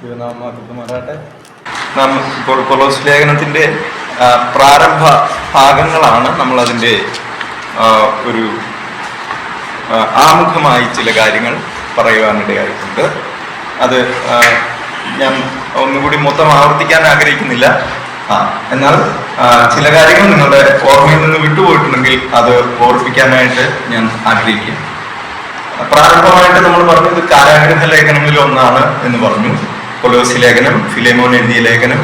ദൈവനാമമാക്കപ്പെടുമാറാകട്ടെ. നാം ഇപ്പോൾ കൊലോസ് ലേഖനത്തിൻ്റെ പ്രാരംഭ ഭാഗങ്ങളാണ് നമ്മളതിൻ്റെ ഒരു ആമുഖമായി ചില കാര്യങ്ങൾ പറയുവാനിടയായിട്ടുണ്ട്. അത് ഞാൻ ഒന്നുകൂടി മൊത്തം ആവർത്തിക്കാൻ ആഗ്രഹിക്കുന്നില്ല. എന്നാൽ ചില കാര്യങ്ങൾ നിങ്ങളുടെ ഓർമ്മയിൽ നിന്ന് വിട്ടുപോയിട്ടുണ്ടെങ്കിൽ അത് ഓർപ്പിക്കാനായിട്ട് ഞാൻ ആഗ്രഹിക്കും. പ്രാരംഭമായിട്ട് നമ്മൾ പറഞ്ഞത് കാരാഗ്രഹ ലേഖനങ്ങളിൽ ഒന്നാണ് എന്ന് പറഞ്ഞു. കൊലോസി ലേഖനം, ഫിലേമോൻ എഴുതിയ ലേഖനം,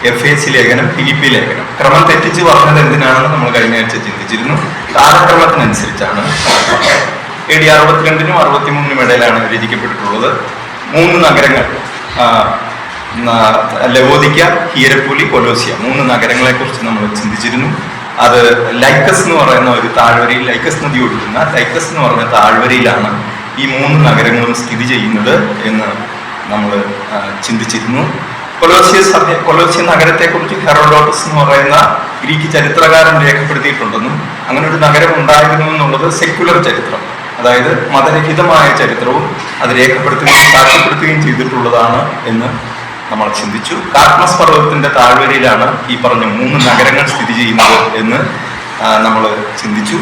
എഫേസി ലേഖനം, ഫിലിപ്പി ലേഖനം. ക്രമം തെറ്റിച്ച് പറഞ്ഞത് എന്തിനാണെന്ന് നമ്മൾ കഴിഞ്ഞ ആഴ്ച ചിന്തിച്ചിരുന്നു. കാലക്രമത്തിനനുസരിച്ചാണ്. AD 62-നും 63-നും ഇടയിലാണ് രചിക്കപ്പെട്ടിട്ടുള്ളത്. 3 നഗരങ്ങൾ, ലവോദിക്ക, ഹിയരപ്പൂലി, കൊലോസിയ, 3 നഗരങ്ങളെ കുറിച്ച് നമ്മൾ ചിന്തിച്ചിരുന്നു. അത് ലൈക്കസ് എന്ന് പറയുന്ന ഒരു താഴ്വരയിൽ, ലൈക്കസ് നദി ഒഴുകുന്ന ലൈക്കസ് എന്ന് പറയുന്ന താഴ്വരയിലാണ് ഈ 3 നഗരങ്ങളും സ്ഥിതി ചെയ്യുന്നത് എന്ന് നമ്മൾ ചിന്തിച്ചിരുന്നു. കൊലോസിയ നഗരത്തെക്കുറിച്ച് ഹെറോഡോട്ടസ് എന്ന് പറയുന്ന ഗ്രീക്ക് ചരിത്രകാരൻ രേഖപ്പെടുത്തിയിട്ടുണ്ടെന്നും അങ്ങനെ ഒരു നഗരം ഉണ്ടായിരുന്നു എന്നുള്ളത് സെക്യുലർ ചരിത്രം, അതായത് മതരഹിതമായ ചരിത്രവും അത് രേഖപ്പെടുത്തുകയും സാക്ഷ്യപ്പെടുത്തുകയും ചെയ്തിട്ടുള്ളതാണ് എന്ന് നമ്മൾ ചിന്തിച്ചു. കാറ്റ്മസ് പർവ്വതത്തിന്റെ താഴ്വരയിലാണ് ഈ പറഞ്ഞ 3 നഗരങ്ങൾ സ്ഥിതി ചെയ്യുന്നത് എന്ന് നമ്മൾ ചിന്തിച്ചു.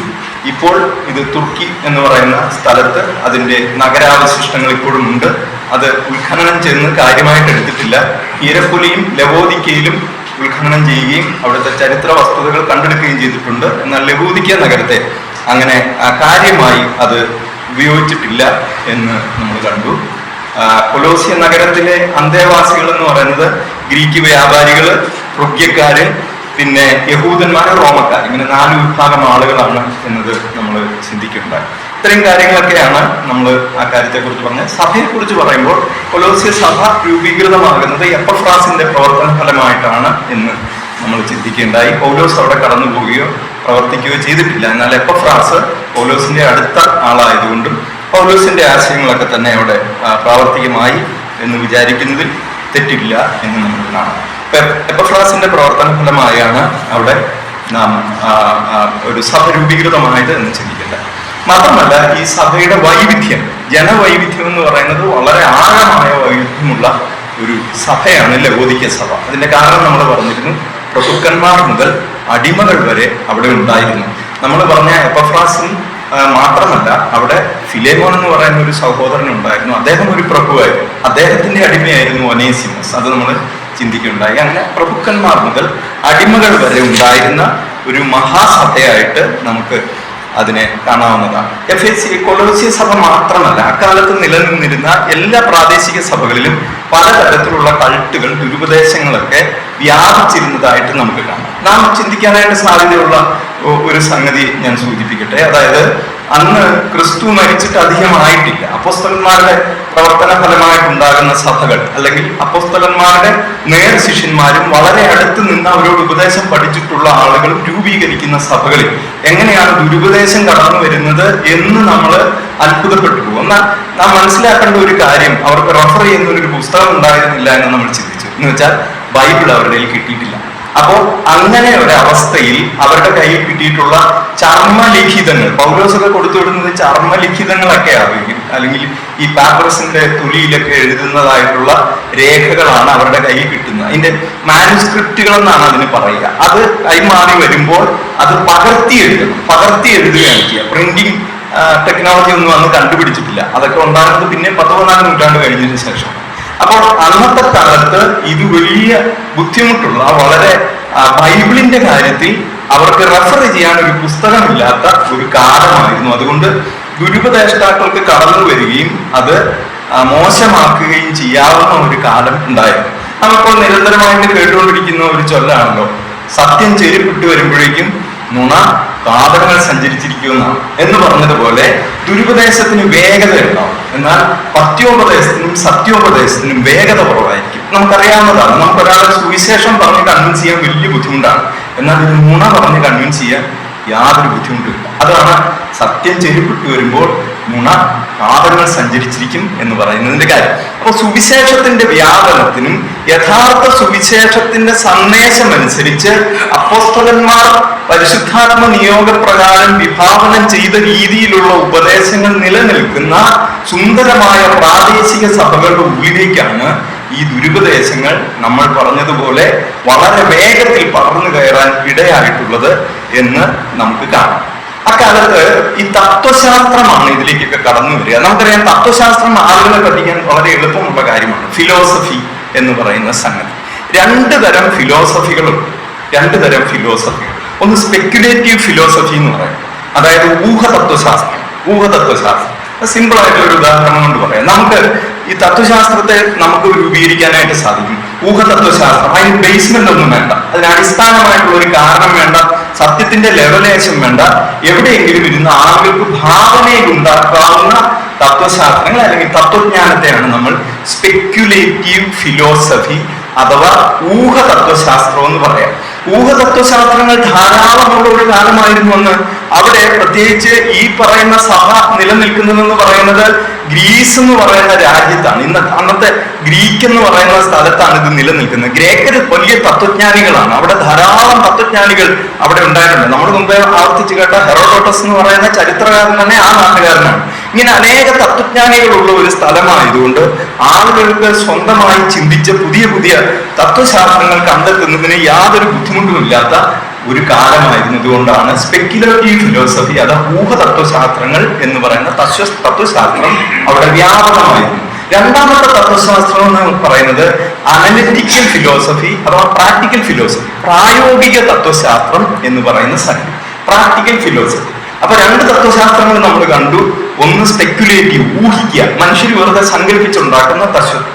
ഇപ്പോൾ ഇത് തുർക്കി എന്ന് പറയുന്ന സ്ഥലത്ത് അതിൻ്റെ നഗരാവശിഷ്ടങ്ങൾ ഇപ്പോഴും ഉണ്ട്. അത് ഉത്ഖനനം ചെയ്യുന്ന കാര്യമായിട്ട് എടുത്തിട്ടില്ല. ഹിയരപ്പുലിയും ലവോദിക്കയിലും ഉത്ഖനനം ചെയ്യുകയും അവിടുത്തെ ചരിത്ര വസ്തുതകൾ കണ്ടെടുക്കുകയും ചെയ്തിട്ടുണ്ട്. എന്നാൽ ലവോദിക്ക നഗരത്തെ അങ്ങനെ കാര്യമായി അത് ഉപയോഗിച്ചിട്ടില്ല എന്ന് നമ്മൾ കണ്ടു. കൊലോസിയ നഗരത്തിലെ അന്തേവാസികൾ എന്ന് പറയുന്നത് ഗ്രീക്ക് വ്യാപാരികൾ, ഫ്രുഗ്യക്കാര്, പിന്നെ യഹൂദന്മാർ, റോമക്കാർ, ഇങ്ങനെ 4 വിഭാഗം ആളുകളാണ് എന്നത് നമ്മൾ ചിന്തിക്കുകയുണ്ടായി. ഇത്രയും കാര്യങ്ങളൊക്കെയാണ് നമ്മൾ ആ കാര്യത്തെക്കുറിച്ച് പറഞ്ഞത്. സഭയെക്കുറിച്ച് പറയുമ്പോൾ കൊലോസിയ സഭ രൂപീകൃതമാകുന്നത് എപ്പഫ്രാസിന്റെ പ്രവർത്തന ഫലമായിട്ടാണ് എന്ന് നമ്മൾ ചിന്തിക്കുകയുണ്ടായി. പൗലോസ് അവിടെ കടന്നു പോവുകയോ പ്രവർത്തിക്കുകയോ ചെയ്തിട്ടില്ല. എന്നാൽ എപ്പഫ്രാസ് പൗലോസിന്റെ അടുത്ത ആളായതുകൊണ്ടും പൗലോസിന്റെ ആശയങ്ങളൊക്കെ തന്നെ അവിടെ പ്രാവർത്തികമായി എന്ന് വിചാരിക്കുന്നതിൽ തെറ്റില്ല എന്ന് നമ്മൾ കാണാം. എപ്പഫ്രാസിന്റെ പ്രവർത്തന ഫലമായാണ് അവിടെ നാം ഒരു സഭ രൂപീകൃതമായത് എന്ന് ചിന്തിക്കേണ്ട. മാത്രമല്ല, ഈ സഭയുടെ വൈവിധ്യം, ജനവൈവിധ്യം എന്ന് പറയുന്നത് വളരെ ആഴമായ വൈവിധ്യമുള്ള ഒരു സഭയാണ് ലവോദിക്ക സഭ. അതിന്റെ കാരണം നമ്മൾ പറഞ്ഞിരുന്നു. പ്രഭുക്കന്മാർ മുതൽ അടിമകൾ വരെ അവിടെ ഉണ്ടായിരുന്നു. നമ്മൾ പറഞ്ഞ എപ്പഫ്രാസിൻ മാത്രമല്ല, അവിടെ ഫിലേമോൻ എന്ന് പറയുന്ന ഒരു സഹോദരൻ ഉണ്ടായിരുന്നു. അദ്ദേഹം ഒരു പ്രഭുവായിരുന്നു. അദ്ദേഹത്തിന്റെ അടിമയായിരുന്നു ഒനേസിമസ്. അത് നമ്മൾ ചിന്തിക്കുകയുണ്ടായി. അങ്ങനെ പ്രഭുക്കന്മാർ മുതൽ അടിമകൾ വരെ ഉണ്ടായിരുന്ന ഒരു മഹാസഭയായിട്ട് നമുക്ക് അതിനെ കാണാവുന്നതാണ്. കൊലോസിയ സഭ മാത്രമല്ല, അക്കാലത്ത് നിലനിന്നിരുന്ന എല്ലാ പ്രാദേശിക സഭകളിലും പലതരത്തിലുള്ള കൾട്ടുകൾ, ദുരുപദേശങ്ങളൊക്കെ വ്യാപിച്ചിരുന്നതായിട്ട് നമുക്ക് കാണാം. നാം ചിന്തിക്കാനായിട്ട് സാധ്യതയുള്ള ഒരു സംഗതി ഞാൻ സൂചിപ്പിക്കട്ടെ. അതായത്, അന്ന് ക്രിസ്തു മരിച്ചിട്ട് അധികമായിട്ടില്ല. അപ്പോസ്തലന്മാരുടെ പ്രവർത്തന ഫലമായിട്ടുണ്ടാകുന്ന സഭകൾ, അല്ലെങ്കിൽ അപ്പോസ്തലന്മാരുടെ നേർ ശിഷ്യന്മാരും വളരെ അടുത്ത് നിന്ന് അവരോട് ഉപദേശം പഠിച്ചിട്ടുള്ള ആളുകളും രൂപീകരിക്കുന്ന സഭകളിൽ എങ്ങനെയാണ് ദുരുപദേശം കടന്നു വരുന്നത് എന്ന് നമ്മൾ അത്ഭുതപ്പെട്ടു പോകും. എന്നാൽ നാം മനസ്സിലാക്കേണ്ട ഒരു കാര്യം, അവർക്ക് റെഫർ ചെയ്യുന്ന ഒരു പുസ്തകം ഉണ്ടായിരുന്നില്ല എന്ന് നമ്മൾ ചിന്തിച്ചു. എന്ന് വെച്ചാൽ ബൈബിൾ അവരുടെ കയ്യിൽ കിട്ടിയിട്ടില്ല. അപ്പോൾ അങ്ങനെ ഒരവസ്ഥയിൽ അവരുടെ കയ്യിൽ കിട്ടിയിട്ടുള്ള ചർമ്മലിഖിതങ്ങൾ, പൗലോസൊക്കെ കൊടുത്തുവിടുന്നത് ചർമ്മലിഖിതങ്ങളൊക്കെ ആയിരിക്കും, അല്ലെങ്കിൽ ഈ പാപ്പറസിന്റെ തുലിയിലൊക്കെ എഴുതുന്നതായിട്ടുള്ള രേഖകളാണ് അവരുടെ കയ്യിൽ കിട്ടുന്നത്. അതിന്റെ മാനുസ്ക്രിപ്റ്റുകൾ എന്നാണ് അതിന് പറയുക. അത് കൈമാറി വരുമ്പോൾ അത് പകർത്തി എഴുതുകയാണ് ചെയ്യുക. പ്രിന്റിങ് ടെക്നോളജി ഒന്നും അന്ന് കണ്ടുപിടിച്ചിട്ടില്ല. അതൊക്കെ ഉണ്ടാകുന്നത് പിന്നെ 14 നൂറ്റാണ്ട് കഴിഞ്ഞതിന് ശേഷം. അപ്പോൾ അന്നത്തെ കാലത്ത് ഇത് വലിയ ബുദ്ധിമുട്ടുള്ള, വളരെ ബൈബിളിന്റെ കാര്യത്തിൽ അവർക്ക് റെഫർ ചെയ്യാൻ ഒരു പുസ്തകമില്ലാത്ത ഒരു കാലമായിരുന്നു. അതുകൊണ്ട് ദുരുപദേഷ്ടാക്കൾക്ക് കടന്നു വരികയും അത് മോശമാക്കുകയും ചെയ്യാവുന്ന ഒരു കാലം ഉണ്ടായിരുന്നു. നമ്മളിപ്പോൾ നിരന്തരമായിട്ട് കേട്ടുകൊണ്ടിരിക്കുന്ന ഒരു ചൊല്ലാണല്ലോ, സത്യം ചെരുപ്പിട്ട് വരുമ്പോഴേക്കും നുണ പാദങ്ങൾ സഞ്ചരിച്ചിരിക്കുമെന്നാണ് എന്ന് പറഞ്ഞതുപോലെ ദുരുപദേശത്തിന് വേഗത ഉണ്ടാവും. എന്നാൽ പത്യോപദേശത്തിനും സത്യോപദേശത്തിനും വേഗത കുറവായിരിക്കും. നമുക്കറിയാവുന്നതാണ്. നമുക്കൊരാളെ സുവിശേഷം പറഞ്ഞ് കൺവിൻസ് ചെയ്യാൻ വലിയ ബുദ്ധിമുട്ടാണ്. എന്നാൽ ഒരു നുണ പറഞ്ഞ് കൺവിൻസ് ചെയ്യാൻ യാതൊരു ബുദ്ധിമുട്ടില്ല. അതാണ് സത്യം ചെരുപ്പിട്ട് വരുമ്പോൾ നുണ പാദങ്ങൾ സഞ്ചരിച്ചിരിക്കും എന്ന് പറയുന്നതിന്റെ കാര്യം. അപ്പൊ സുവിശേഷത്തിന്റെ വ്യാപനത്തിനും യഥാർത്ഥ സുവിശേഷത്തിന്റെ സന്ദേശം അനുസരിച്ച് അപ്പോസ്തലന്മാർ പരിശുദ്ധാത്മ നിയോഗപ്രകാരം വിഭാവനം ചെയ്ത രീതിയിലുള്ള ഉപദേശങ്ങൾ നിലനിൽക്കുന്ന സുന്ദരമായ പ്രാദേശിക സഭകളുടെ ഉള്ളിലേക്കാണ് ഈ ദുരുപദേശങ്ങൾ നമ്മൾ പറഞ്ഞതുപോലെ വളരെ വേഗത്തിൽ പടർന്നു കയറാൻ ഇടയായിട്ടുള്ളത് എന്ന് നമുക്ക് കാണാം. അക്കാലത്ത് ഈ തത്വശാസ്ത്രമാണ് ഇതിലേക്കൊക്കെ കടന്നു വരിക. നമുക്കറിയാം, തത്വശാസ്ത്രം ആളുകളെ പഠിക്കാൻ വളരെ എളുപ്പമുള്ള കാര്യമാണ്. ഫിലോസഫി എന്ന് പറയുന്ന സംഗതി. രണ്ട് തരം ഫിലോസഫികളുണ്ട്. ഒന്ന് സ്പെക്യുലേറ്റീവ് ഫിലോസഫി എന്ന് പറയും, അതായത് ഊഹതത്വശാസ്ത്രം. സിമ്പിൾ ആയിട്ടുള്ള ഒരു ഉദാഹരണം കൊണ്ട് പറയാം. നമുക്ക് ഈ തത്വശാസ്ത്രത്തെ നമുക്ക് രൂപീകരിക്കാനായിട്ട് സാധിക്കും. ഊഹതത്വശാസ്ത്രം, അതിന് ബേസ്മെന്റ് ഒന്നും വേണ്ട, അതിന് അടിസ്ഥാനമായിട്ടുള്ള ഒരു കാരണം വേണ്ട, സത്യത്തിന്റെ ലെവലേശം വേണ്ട. എവിടെയെങ്കിലും ഇരുന്ന് ആളുകൾക്ക് ഭാവനയിൽ ഉണ്ടാക്കാവുന്ന തത്വശാസ്ത്രങ്ങൾ അല്ലെങ്കിൽ തത്വജ്ഞാനത്തെയാണ് നമ്മൾ സ്പെക്യുലേറ്റീവ് ഫിലോസഫി അഥവാ ഊഹതത്വശാസ്ത്രം എന്ന് പറയാം. ഊഹതത്വശാസ്ത്രങ്ങൾ ധാരാളമുള്ള ഒരു കാലമായിരുന്നു അന്ന്. അവിടെ പ്രത്യേകിച്ച് ഈ പറയുന്ന സഭ നിലനിൽക്കുന്നതെന്ന് പറയുന്നത് ഗ്രീസ് എന്ന് പറയുന്ന രാജ്യത്താണ്. അന്നത്തെ ഗ്രീക്ക് എന്ന് പറയുന്ന സ്ഥലത്താണ് ഇത് നിലനിൽക്കുന്നത്. ഗ്രേക്കർ വലിയ തത്വജ്ഞാനികളാണ്. അവിടെ ധാരാളം തത്വജ്ഞാനികൾ അവിടെ ഉണ്ടായിട്ടുണ്ട്. നമ്മൾ മുമ്പേ ആവർത്തിച്ച് കേട്ട ഹെറോഡോട്ടസ് എന്ന് പറയുന്ന ചരിത്രകാരൻ തന്നെ ആ നാട്ടുകാരനാണ്. ഇങ്ങനെ അനേക തത്വജ്ഞാനികളുള്ള ഒരു സ്ഥലമായതുകൊണ്ട് ആളുകൾക്ക് സ്വന്തമായി ചിന്തിച്ച പുതിയ പുതിയ തത്വശാസ്ത്രങ്ങൾ കണ്ടെത്തുന്നതിന് യാതൊരു ബുദ്ധിമുട്ടുമില്ലാത്ത ഒരു കാലമായിരുന്നതുകൊണ്ടാണ് സ്പെക്യുലേറ്റീവ് ഫിലോസഫി അഥവാ ഊഹതത്വശാസ്ത്രങ്ങൾ എന്ന് പറയുന്ന തത്വശാസ്ത്രം അവിടെ വ്യാപകമായിരുന്നു. രണ്ടാമത്തെ തത്വശാസ്ത്രം എന്ന് പറയുന്നത് അനലിറ്റിക്കൽ ഫിലോസഫി അഥവാ പ്രാക്ടിക്കൽ ഫിലോസഫി, പ്രായോഗിക തത്വശാസ്ത്രം എന്ന് പറയുന്ന സംഗതി, പ്രാക്ടിക്കൽ ഫിലോസഫി. അപ്പൊ രണ്ട് തത്വശാസ്ത്രങ്ങൾ നമ്മൾ കണ്ടു. ഒന്ന് സ്പെക്യുലേറ്റീവ്, ഊഹിക്കുക, മനുഷ്യർ വെറുതെ സങ്കല്പിച്ചുണ്ടാക്കുന്ന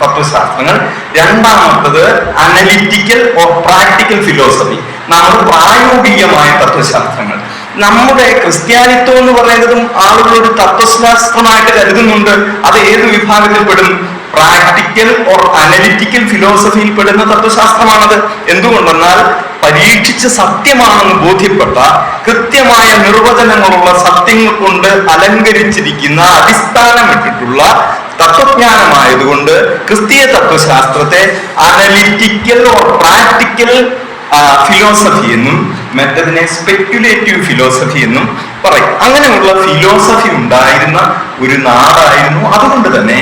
തത്വശാസ്ത്രങ്ങൾ. രണ്ടാമത്തത് അനലിറ്റിക്കൽ ഓർ പ്രാക്ടിക്കൽ ഫിലോസഫി, നമ്മുടെ പ്രായോഗികമായ തത്വശാസ്ത്രങ്ങൾ. നമ്മുടെ ക്രിസ്ത്യാനിത്വം എന്ന് പറയുന്നതും ആളുകൾ ഒരു തത്വശാസ്ത്രമായിട്ട് കരുതുന്നുണ്ട്. അത് ഏത് വിഭാഗത്തിൽപ്പെടും? പ്രാക്ടിക്കൽ ഓർ അനലിറ്റിക്കൽ ഫിലോസഫിയിൽ പെടുന്ന തത്വശാസ്ത്രമാണത്. എന്തുകൊണ്ടെന്നാൽ പരീക്ഷിച്ച് സത്യമാണെന്ന് ബോധ്യപ്പെട്ട കൃത്യമായ നിർവചനങ്ങളുള്ള സത്യങ്ങൾ കൊണ്ട് അലങ്കരിച്ചിരിക്കുന്ന അടിസ്ഥാനമിട്ടിട്ടുള്ള തത്വജ്ഞാനമായതുകൊണ്ട് ക്രിസ്തീയ തത്വശാസ്ത്രത്തെ അനലിറ്റിക്കൽ ഓർ പ്രാക്ടിക്കൽ ഫിലോസഫി എന്നും മറ്റതിനെ സ്പെക്യുലേറ്റീവ് ഫിലോസഫി എന്നും പറയും. അങ്ങനെയുള്ള ഫിലോസഫി ഉണ്ടായിരുന്ന ഒരു നാടായിരുന്നു. അതുകൊണ്ട് തന്നെ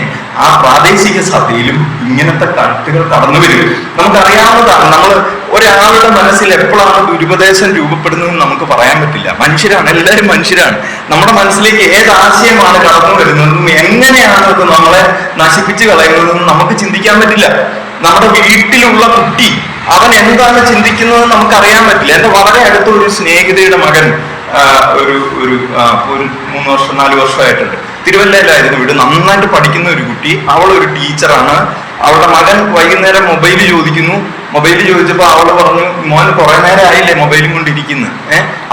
ആ പ്രാദേശിക സഭയിലും ഇങ്ങനത്തെ കട്ടുകൾ കടന്നു വരും. നമുക്കറിയാവുന്നതാണ്. നമ്മൾ ഒരാളുടെ മനസ്സിൽ എപ്പോഴാണ് ദുരുപദേശം രൂപപ്പെടുന്നതെന്ന് നമുക്ക് പറയാൻ പറ്റില്ല. മനുഷ്യരാണ്, എല്ലാവരും മനുഷ്യരാണ്. നമ്മുടെ മനസ്സിലേക്ക് ഏത് ആശയമാണ് കടന്നു വരുന്നതെന്നും എങ്ങനെയാണ് അത് നമ്മളെ നശിപ്പിച്ച് കളയുന്നതെന്നും നമുക്ക് ചിന്തിക്കാൻ പറ്റില്ല. നമ്മുടെ വീട്ടിലുള്ള കുട്ടി അവൻ എന്താണ് ചിന്തിക്കുന്നത് നമുക്കറിയാൻ പറ്റില്ല. എന്റെ വളരെ അടുത്ത ഒരു സ്നേഹിതയുടെ മകൻ ഒരു 3 വർഷം 4 വർഷമായിട്ടുണ്ട്. തിരുവല്ലയിലായിരുന്നു വീട്. നന്നായിട്ട് പഠിക്കുന്ന ഒരു കുട്ടി. അവളൊരു ടീച്ചറാണ്. അവളുടെ മകൻ വൈകുന്നേരം മൊബൈൽ ചോദിച്ചപ്പോൾ അവള് പറഞ്ഞു, മോൻ കുറെ നേരം ആയില്ലേ മൊബൈലും കൊണ്ടിരിക്കുന്നു,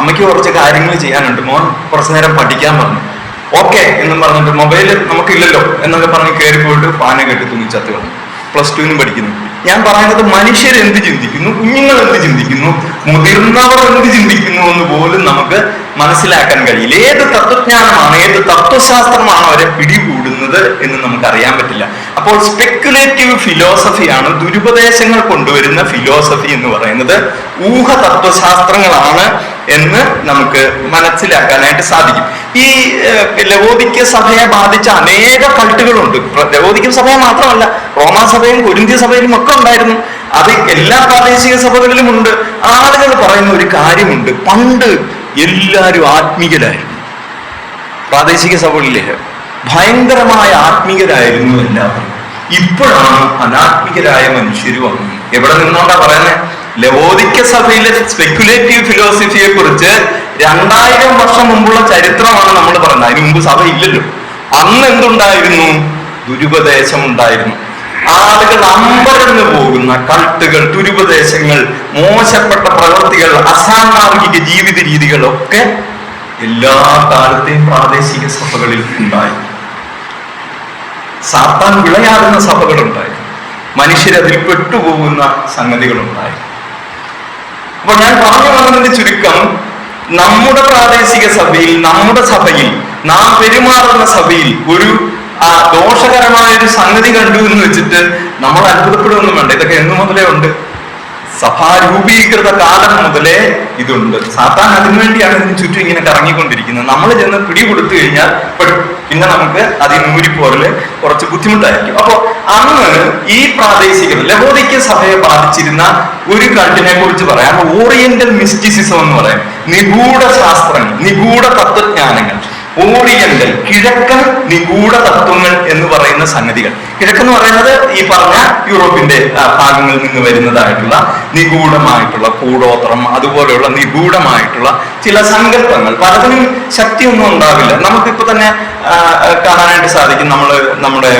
അമ്മയ്ക്ക് കുറച്ച് കാര്യങ്ങൾ ചെയ്യാനുണ്ട്, മോൻ കുറച്ചു നേരം പഠിക്കാൻ പറഞ്ഞു. ഓക്കെ എന്നും പറഞ്ഞിട്ട് മൊബൈൽ നമുക്കില്ലല്ലോ എന്നൊക്കെ പറഞ്ഞ് കയറി പോയിട്ട് ഫാന കെട്ടി തുണിച്ചത്ത് വന്നു. +2 പഠിക്കുന്നു. ഞാൻ പറയുന്നത് മനുഷ്യർ എന്ത് ചിന്തിക്കുന്നു, കുഞ്ഞുങ്ങൾ എന്ത് ചിന്തിക്കുന്നു, മുതിർന്നവർ എന്ത് ചിന്തിക്കുന്നു എന്ന് പോലും നമുക്ക് മനസ്സിലാക്കാൻ കഴിയില്ല. ഏത് തത്വജ്ഞാനമാണ്, ഏത് തത്വശാസ്ത്രമാണ് അവരെ പിടികൂടുന്നത് എന്ന് നമുക്ക് അറിയാൻ പറ്റില്ല. അപ്പോൾ സ്പെക്യുലേറ്റീവ് ഫിലോസഫിയാണ്, ദുരുപദേശങ്ങൾ കൊണ്ടുവരുന്ന ഫിലോസഫി എന്ന് പറയുന്നത് ഊഹ തത്വശാസ്ത്രങ്ങളാണ് എന്ന് നമുക്ക് മനസ്സിലാക്കാനായിട്ട് സാധിക്കും. ഈ ലവോദിക്ക സഭയെ ബാധിച്ച അനേക കൾട്ടുകളുണ്ട്. ലവോദിക്ക സഭയെ മാത്രമല്ല, റോമാ സഭയും കൊരിന്ത്യ സഭയിലും ഒക്കെ ഉണ്ടായിരുന്നു. അത് എല്ലാ പ്രാദേശിക സഭകളിലും ഉണ്ട്. ആളുകൾ പറയുന്ന ഒരു കാര്യമുണ്ട്, പണ്ട് എല്ലാവരും ആത്മീകരായിരുന്നു. പ്രാദേശിക സഭകളിലെ ഭയങ്കരമായ ആത്മീകരായിരുന്നു എല്ലാവരും. ഇപ്പോഴാണ് അനാത്മികരായ മനുഷ്യർ വന്നു. എവിടെ നിന്നോണ്ടാ പറയുന്നത്? ലവോദിക്ക സഭയിലെ സ്പെക്യുലേറ്റീവ് ഫിലോസഫിയെ കുറിച്ച് 2000 വർഷം മുമ്പുള്ള ചരിത്രമാണ് നമ്മൾ പറയുന്നത്. അതിന് മുമ്പ് സഭ ഇല്ലല്ലോ. അന്ന് എന്തുണ്ടായിരുന്നു? ദുരുപദേശം ഉണ്ടായിരുന്നു. ആളുകൾ അമ്പരന്ന് പോകുന്ന കൾട്ടുകൾ, ദുരുപദേശങ്ങൾ, മോശപ്പെട്ട പ്രവൃത്തികൾ, അസാമാർഗിക ജീവിത രീതികളൊക്കെ എല്ലാ കാലത്തെയും പ്രാദേശിക സഭകളിൽ ഉണ്ടായി. സാത്താൻ വിളയാടുന്ന സഭകളുണ്ടായി. മനുഷ്യരതിൽ പെട്ടുപോകുന്ന സംഗതികളുണ്ടായി. അപ്പൊ ഞാൻ പറഞ്ഞു വന്നതിന്റെ ചുരുക്കം, നമ്മുടെ പ്രാദേശിക സഭയിൽ, നമ്മുടെ സഭയിൽ, നാം പെരുമാറുന്ന സഭയിൽ ഒരു ദോഷകരമായ ഒരു സംഗതി കണ്ടു എന്ന് വെച്ചിട്ട് നമ്മൾ അത്ഭുതപ്പെടുകയൊന്നും വേണ്ട. ഇതൊക്കെ എന്നു മുതലേ ഉണ്ട്. സഭാ രൂപീകൃത കാലം മുതലേ ഇതുണ്ട്. സാത്താൻ അതിനുവേണ്ടിയാണ് ഇതിന് ചുറ്റും ഇങ്ങനെ കറങ്ങിക്കൊണ്ടിരിക്കുന്നത്. നമ്മൾ ചെന്ന് പിടികൊടുത്തു കഴിഞ്ഞാൽ പിന്നെ നമുക്ക് അതിനൂരിപ്പോരല് കുറച്ച് ബുദ്ധിമുട്ടായിരിക്കും. അപ്പോ അന്ന് ഈ പ്രാദേശിക ലവോദിക്ക സഭയെ ബാധിച്ചിരുന്ന ഒരു കൾട്ടിനെ കുറിച്ച് പറയാം, ഓറിയന്റൽ മിസ്റ്റിസിസം എന്ന് പറയാം. നിഗൂഢ ശാസ്ത്രങ്ങൾ, നിഗൂഢ തത്വജ്ഞാനങ്ങൾ, ഓറിയന്റൽ കിഴക്കൻ നിഗൂഢ തത്വങ്ങൾ എന്ന് പറയുന്ന സംഗതികൾ. കിഴക്കെന്ന് പറയുന്നത് ഈ പറഞ്ഞ യൂറോപ്പിന്റെ ഭാഗങ്ങളിൽ നിന്ന് വരുന്നതായിട്ടുള്ള നിഗൂഢമായിട്ടുള്ള കൂടോത്രം, അതുപോലെയുള്ള നിഗൂഢമായിട്ടുള്ള ചില സങ്കല്പങ്ങൾ. പലതിനും ശക്തിയൊന്നും ഉണ്ടാവില്ല. നമുക്കിപ്പോ തന്നെ കാണാനായിട്ട് സാധിക്കും. നമ്മുടെ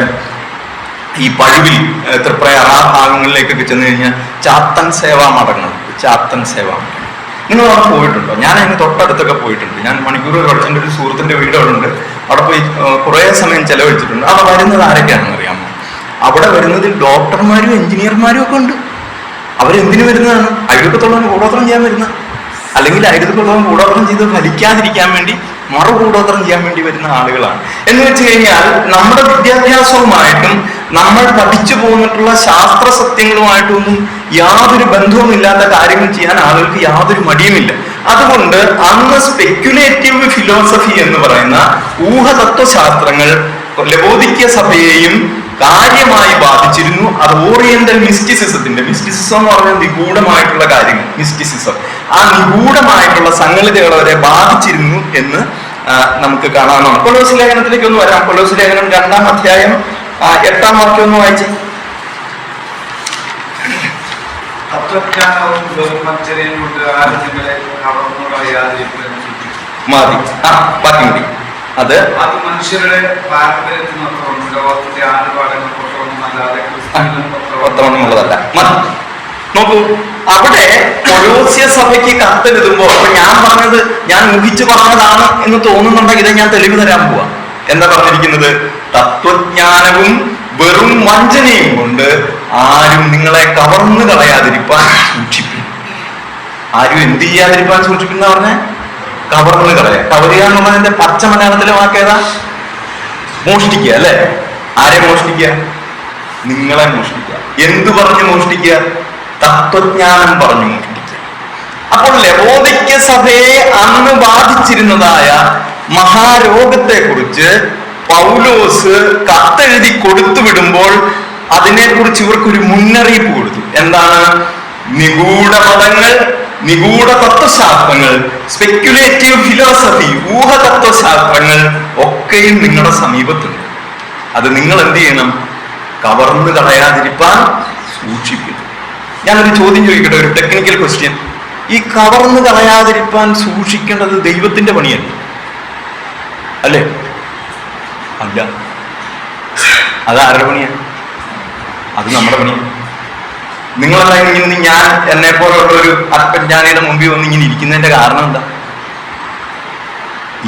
ഈ പഴുവിൽ, തൃപ്രയാർ ആ ഭാഗങ്ങളിലേക്കൊക്കെ ചെന്ന് കഴിഞ്ഞാൽ ചാത്തൻ സേവാ മഠങ്ങൾ, ചാത്തൻ സേവാ മഠങ്ങൾ നിങ്ങൾ അവിടെ പോയിട്ടുണ്ടോ? ഞാൻ അതിന് തൊട്ടടുത്തൊക്കെ പോയിട്ടുണ്ട്. ഞാൻ മണിക്കൂറുകൾ പഠിച്ചെൻ്റെ ഒരു സുഹൃത്തിന്റെ വീട് അവിടെ ഉണ്ട്. അവിടെ പോയി കുറേ സമയം ചെലവഴിച്ചിട്ടുണ്ട്. അവിടെ വരുന്നത് ആരൊക്കെയാണെന്ന് അറിയാമോ? അവിടെ വരുന്നതിൽ ഡോക്ടർമാരും എഞ്ചിനീയർമാരും ഒക്കെ ഉണ്ട്. അവരെന്തിനു വരുന്നതാണ്? അയൽവക്കത്തുള്ളവന് കൂടോത്രം ചെയ്യാൻ വരുന്ന, അല്ലെങ്കിൽ അയൽവക്കത്തുള്ളവൻ കൂടോത്രം ചെയ്ത് ഫലിക്കാതിരിക്കാൻ വേണ്ടി മറുകൂടോത്രം ചെയ്യാൻ വേണ്ടി വരുന്ന ആളുകളാണ്. എന്ന് വെച്ച് കഴിഞ്ഞാൽ നമ്മുടെ വിദ്യാഭ്യാസവുമായിട്ടും നമ്മൾ പഠിച്ചു പോന്നിട്ടുള്ള ശാസ്ത്ര സത്യങ്ങളുമായിട്ടൊന്നും യാതൊരു ബന്ധവുമില്ലാത്ത കാര്യങ്ങൾ ചെയ്യാൻ ആളുകൾക്ക് യാതൊരു മടിയുമില്ല. അതുകൊണ്ട് അന്ന് സ്പെക്യുലേറ്റീവ് ഫിലോസഫി എന്ന് പറയുന്ന ഊഹതത്വശാസ്ത്രങ്ങൾ ലവോദിക്ക സഭയെയും കാര്യമായി ബാധിച്ചിരുന്നു. അത് ഓറിയന്റൽ മിസ്റ്റിസിസത്തിന്റെ, മിസ്റ്റിസിസം എന്ന് പറഞ്ഞാൽ നിഗൂഢമായിട്ടുള്ള കാര്യങ്ങൾ, മിസ്റ്റിസിസം, ആ നിഗൂഢമായിട്ടുള്ള സംഗതികൾ അവരെ ബാധിച്ചിരുന്നു എന്ന് നമുക്ക് കാണാവുന്നതാണ്. കൊലോസ് ലേഖനത്തിലേക്ക് ഒന്ന് വരാം. കൊലോസ് ലേഖനം 2-ാം അധ്യായം 8-ാം വാക്യം ഒന്ന് വായിച്ച്. മതി, ബാക്കി മതി. അത് മനുഷ്യരുടെ ഒത്തവണ്ണമുള്ളതല്ല. നോക്കൂ, അവിടെ കൊലോസ്യ സഭയ്ക്ക് കത്തെഴുതുമ്പോ, അപ്പൊ ഞാൻ പറഞ്ഞത് ഞാൻ ഊഹിച്ചു പറഞ്ഞതാണ് എന്ന് തോന്നുന്നുണ്ടെങ്കിൽ ഞാൻ തെളിവ് തരാൻ പോവാ. എന്താ പറഞ്ഞിരിക്കുന്നത്? തത്വജ്ഞാനവും വെറും വഞ്ചനയും കൊണ്ട് ആരും നിങ്ങളെ കവർന്നു കളയാതിരിപ്പാൻ സൂക്ഷിക്കും. ആരും എന്ത് ചെയ്യാതിരിപ്പാൻ സൂക്ഷിക്കുന്ന പറഞ്ഞേ? കവർന്ന് കളയാ. കവരുക എന്നുള്ളതിന്റെ പച്ച മലയാളത്തിലെ വാക്കേതാ? മോഷ്ടിക്കുക, അല്ലെ? ആരെ മോഷ്ടിക്കുക? നിങ്ങളെ മോഷ്ടിക്കുക. എന്തു പറഞ്ഞു മോഷ്ടിക്കുക? തത്വജ്ഞാനം പറഞ്ഞു മോഷ്ടിക്കുക. അപ്പോൾ ലവോദിക്ക സഭയെ അന്ന് ബാധിച്ചിരുന്നതായ മഹാരോഗത്തെ കുറിച്ച് പൗലോസ് കത്തെഴുതി കൊടുത്തു വിടുമ്പോൾ അതിനെക്കുറിച്ച് ഇവർക്കൊരു മുന്നറിയിപ്പ് കൊടുത്തു. എന്താണ്? നിഗൂഢ മതങ്ങൾ, നിഗൂഢ തത്വശാസ്ത്രങ്ങൾ, സ്പെക്യുലേറ്റീവ് ഫിലോസഫി, ഊഹതത്വശാസ്ത്രങ്ങൾ ഒക്കെയും നിങ്ങളുടെ സമീപത്തുണ്ട്. അത് നിങ്ങൾ എന്ത് ചെയ്യണം? കവർന്നു കളയാതിരിപ്പാൻ സൂക്ഷിക്കുന്നു. ഞാനൊരു ചോദ്യം ചോദിക്കട്ടെ, ഒരു ടെക്നിക്കൽ ക്വസ്റ്റ്യൻ. ഈ കവർന്നു കളയാതിരിപ്പാൻ സൂക്ഷിക്കേണ്ടത് ദൈവത്തിന്റെ പണിയല്ല, അല്ലേ? അല്ല. അത് ആരുടെ പണിയാണ്? അത് നമ്മുടെ പണിയാണ്. നിങ്ങളെല്ലാം ഇങ്ങനെ, ഞാൻ എന്നെ പോലുള്ള ഒരു ആത്മജ്ഞാനിയുടെ മുമ്പിൽ വന്ന് ഇങ്ങനെ ഇരിക്കുന്നതിന്റെ കാരണം എന്താ?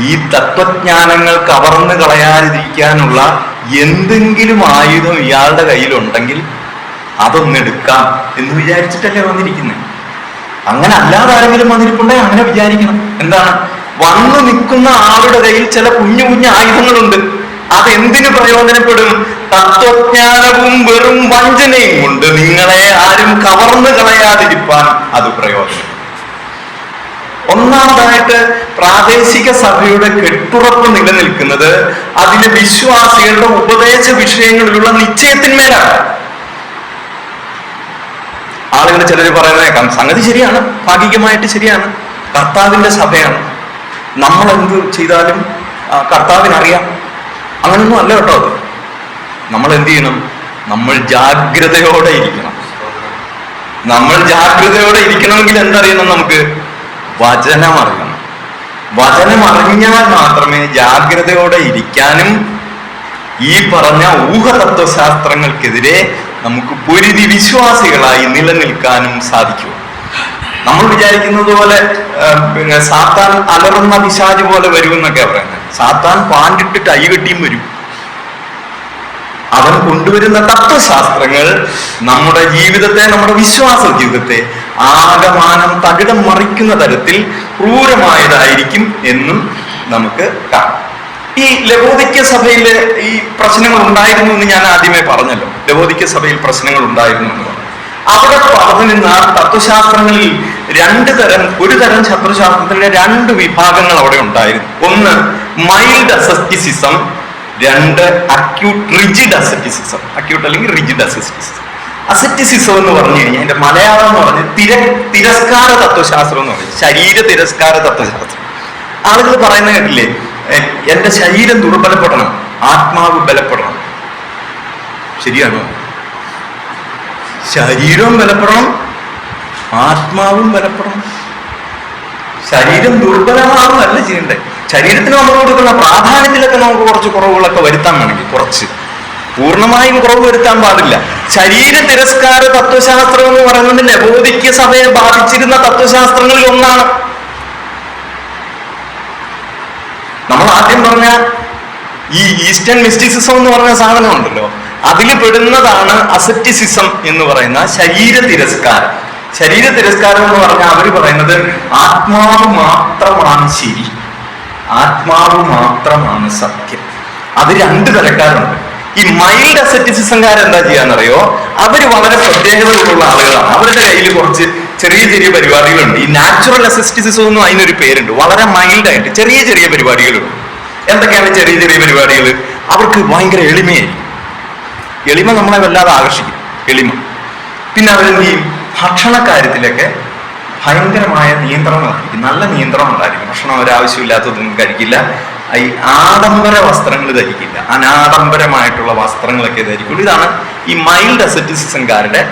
ഈ തത്വജ്ഞാനങ്ങൾ കവർന്നു കളയാതിരിക്കാനുള്ള എന്തെങ്കിലും ആയുധം ഇയാളുടെ കയ്യിലുണ്ടെങ്കിൽ അതൊന്നെടുക്കാം എന്ന് വിചാരിച്ചിട്ടല്ലേ വന്നിരിക്കുന്നത്. അങ്ങനെ അല്ലാതെ ആരെങ്കിലും വന്നിരിപ്പുണ്ടെങ്കിൽ അങ്ങനെ വിചാരിക്കണം. എന്താണ്? വന്നു നിൽക്കുന്ന ആളുടെ കയ്യിൽ ചില കുഞ്ഞു കുഞ്ഞു ആയുധങ്ങളുണ്ട്. അതെന്തിനു പ്രയോജനപ്പെടും? തത്വജ്ഞാനവും വെറും വഞ്ചനയും കൊണ്ട് നിങ്ങളെ ആരും കവർന്നു കളയാതിരിപ്പാൻ അത് പ്രയോജനം. ഒന്നാമതായിട്ട് പ്രാദേശിക സഭയുടെ കെട്ടുറപ്പ് നിലനിൽക്കുന്നത് അതിലെ വിശ്വാസികളുടെ ഉപദേശ വിഷയങ്ങളിലുള്ള നിശ്ചയത്തിന്മേലാണ്. ആളുകൾ ചിലർ പറയുന്നേക്കാം, സംഗതി ശരിയാണ്, ഭാഗികമായിട്ട് ശരിയാണ്. കർത്താവിന്റെ സഭയാണ്, നമ്മൾ എന്ത് ചെയ്താലും കർത്താവിനറിയാം. അങ്ങനൊന്നും അല്ല കേട്ടോ. അത് നമ്മൾ എന്ത് ചെയ്യണം? നമ്മൾ ജാഗ്രതയോടെ ഇരിക്കണം. നമ്മൾ ജാഗ്രതയോടെ ഇരിക്കണമെങ്കിൽ എന്തറിയണം? നമുക്ക് വചനം അറിയണം. വചനം അറിഞ്ഞാൽ മാത്രമേ ജാഗ്രതയോടെ ഇരിക്കാനും ഈ പറഞ്ഞ ഊഹതത്വശാസ്ത്രങ്ങൾക്കെതിരെ നമുക്ക് പൊരുതി വിശ്വാസികളായി നിലനിൽക്കാനും സാധിക്കൂ. നമ്മൾ വിചാരിക്കുന്നത് പോലെ പിന്നെ സാത്താൻ അലറുന്ന പിശാച് പോലെ വരുമെന്നൊക്കെ പറയുന്നത്. സാത്താൻ പാണ്ടിട്ടിട്ട് അയ്യകെട്ടിയും വരും. അവൻ കൊണ്ടുവരുന്ന തത്വശാസ്ത്രങ്ങൾ നമ്മുടെ ജീവിതത്തെ, നമ്മുടെ വിശ്വാസ ജീവിതത്തെ ആകമാനം തകിടം മറിക്കുന്ന തരത്തിൽ ക്രൂരമായതായിരിക്കും എന്നും നമുക്ക് കാണാം. ഈ ലവോദിക്ക സഭയിൽ ഈ പ്രശ്നങ്ങൾ ഉണ്ടായിരുന്നു എന്ന് ഞാൻ ആദ്യമേ പറഞ്ഞല്ലോ. ലവോദിക്ക സഭയിൽ പ്രശ്നങ്ങൾ ഉണ്ടായിരുന്നു എന്ന് പറഞ്ഞു. അവിടെ പറഞ്ഞിരുന്ന തത്വശാസ്ത്രങ്ങളിൽ ഒരു തരം തത്വശാസ്ത്രത്തിന്റെ 2 വിഭാഗങ്ങൾ അവിടെ ഉണ്ടായിരുന്നു. ഒന്ന് മൈൽഡ് അസെപ്റ്റിസിസം, രണ്ട് അക്യൂട്ട് റിജിഡ് അസെറ്റിസിസം. അക്യൂട്ട് അല്ലെങ്കിൽ റിജിഡ് അസെറ്റിസിസം. അസെറ്റിസിസം എന്ന് പറഞ്ഞു കഴിഞ്ഞാൽ അതിന്റെ മലയാളം എന്ന് പറഞ്ഞ് തിരസ്കാര തത്വശാസ്ത്രം എന്ന് പറയും. ശരീര തിരസ്കാര തത്വശാസ്ത്രം. ആളുകൾ പറയുന്ന കേട്ടില്ലേ, എന്റെ ശരീരം ദുർബലപ്പെടണം, ആത്മാവ് ബലപ്പെടണം. ശരിയാണോ? ശരീരവും ബലപ്പെടണം, ആത്മാവും ബലപ്പെടണം. ശരീരം ദുർബലമാവുകയല്ല ചെയ്യണ്ടേ. ശരീരത്തിന് നമ്മൾ കൊടുക്കുന്ന പ്രാധാന്യത്തിലൊക്കെ നമുക്ക് കുറച്ച് കുറവുകളൊക്കെ വരുത്താൻ വേണമെങ്കിൽ, കുറച്ച്, പൂർണ്ണമായും കുറവ് വരുത്താൻ പാടില്ല. ശരീര തിരസ്കാര തത്വശാസ്ത്രം എന്ന് പറയുന്നത് ലബോദിക്യ സഭയെ ബാധിച്ചിരുന്ന തത്വശാസ്ത്രങ്ങളിൽ ഒന്നാണ്. നമ്മൾ ആദ്യം പറഞ്ഞ ഈ ഈസ്റ്റേൺ മിസ്റ്റിസിസം എന്ന് പറഞ്ഞ സാധനം ഉണ്ടല്ലോ, അതിൽ പെടുന്നതാണ് അസെറ്റിസിസം എന്ന് പറയുന്ന ശരീര തിരസ്കാരം. ശരീര തിരസ്കാരം എന്ന് പറഞ്ഞാൽ അവർ പറയുന്നത് ആത്മാവ് മാത്രമാണ് ശരി, ആത്മാവ് മാത്രമാണ് സത്യം. അത് രണ്ട് തരക്കാരുണ്ട്. ഈ മൈൽഡ് അസെറ്റിസിസംകാർ എന്താ ചെയ്യാന്നറിയോ, അവര് വളരെ പ്രത്യേകതകളുള്ള ആളുകളാണ്. അവരുടെ കയ്യിൽ കുറച്ച് ചെറിയ ചെറിയ പരിപാടികളുണ്ട്. ഈ നാച്ചുറൽ അസെറ്റിസിസം എന്നും അതിനൊരു പേരുണ്ട്. വളരെ മൈൽഡായിട്ട് ചെറിയ ചെറിയ പരിപാടികളുണ്ട്. എന്തൊക്കെയാണ് ചെറിയ ചെറിയ പരിപാടികൾ? അവർക്ക് ഭയങ്കര എളിമയായിരിക്കും. എളിമ നമ്മളെ വല്ലാതെ ആകർഷിക്കും, എളിമ. പിന്നെ അവരെന്ത് ചെയ്യും, ഭക്ഷണ കാര്യത്തിലൊക്കെ ഭയങ്കരമായ നിയന്ത്രണമായിരിക്കും, നല്ല നിയന്ത്രണം ഉണ്ടായിരിക്കും. ഭക്ഷണം അവരാവശ്യമില്ലാത്തതൊന്നും കഴിക്കില്ല. ഈ ആഡംബര വസ്ത്രങ്ങൾ ധരിക്കില്ല, അനാഡംബരമായിട്ടുള്ള വസ്ത്രങ്ങളൊക്കെ ധരിക്കുള്ളൂ. ഇതാണ് ഈ മൈൽഡ് അസെറ്റിസിസംകാരുടെ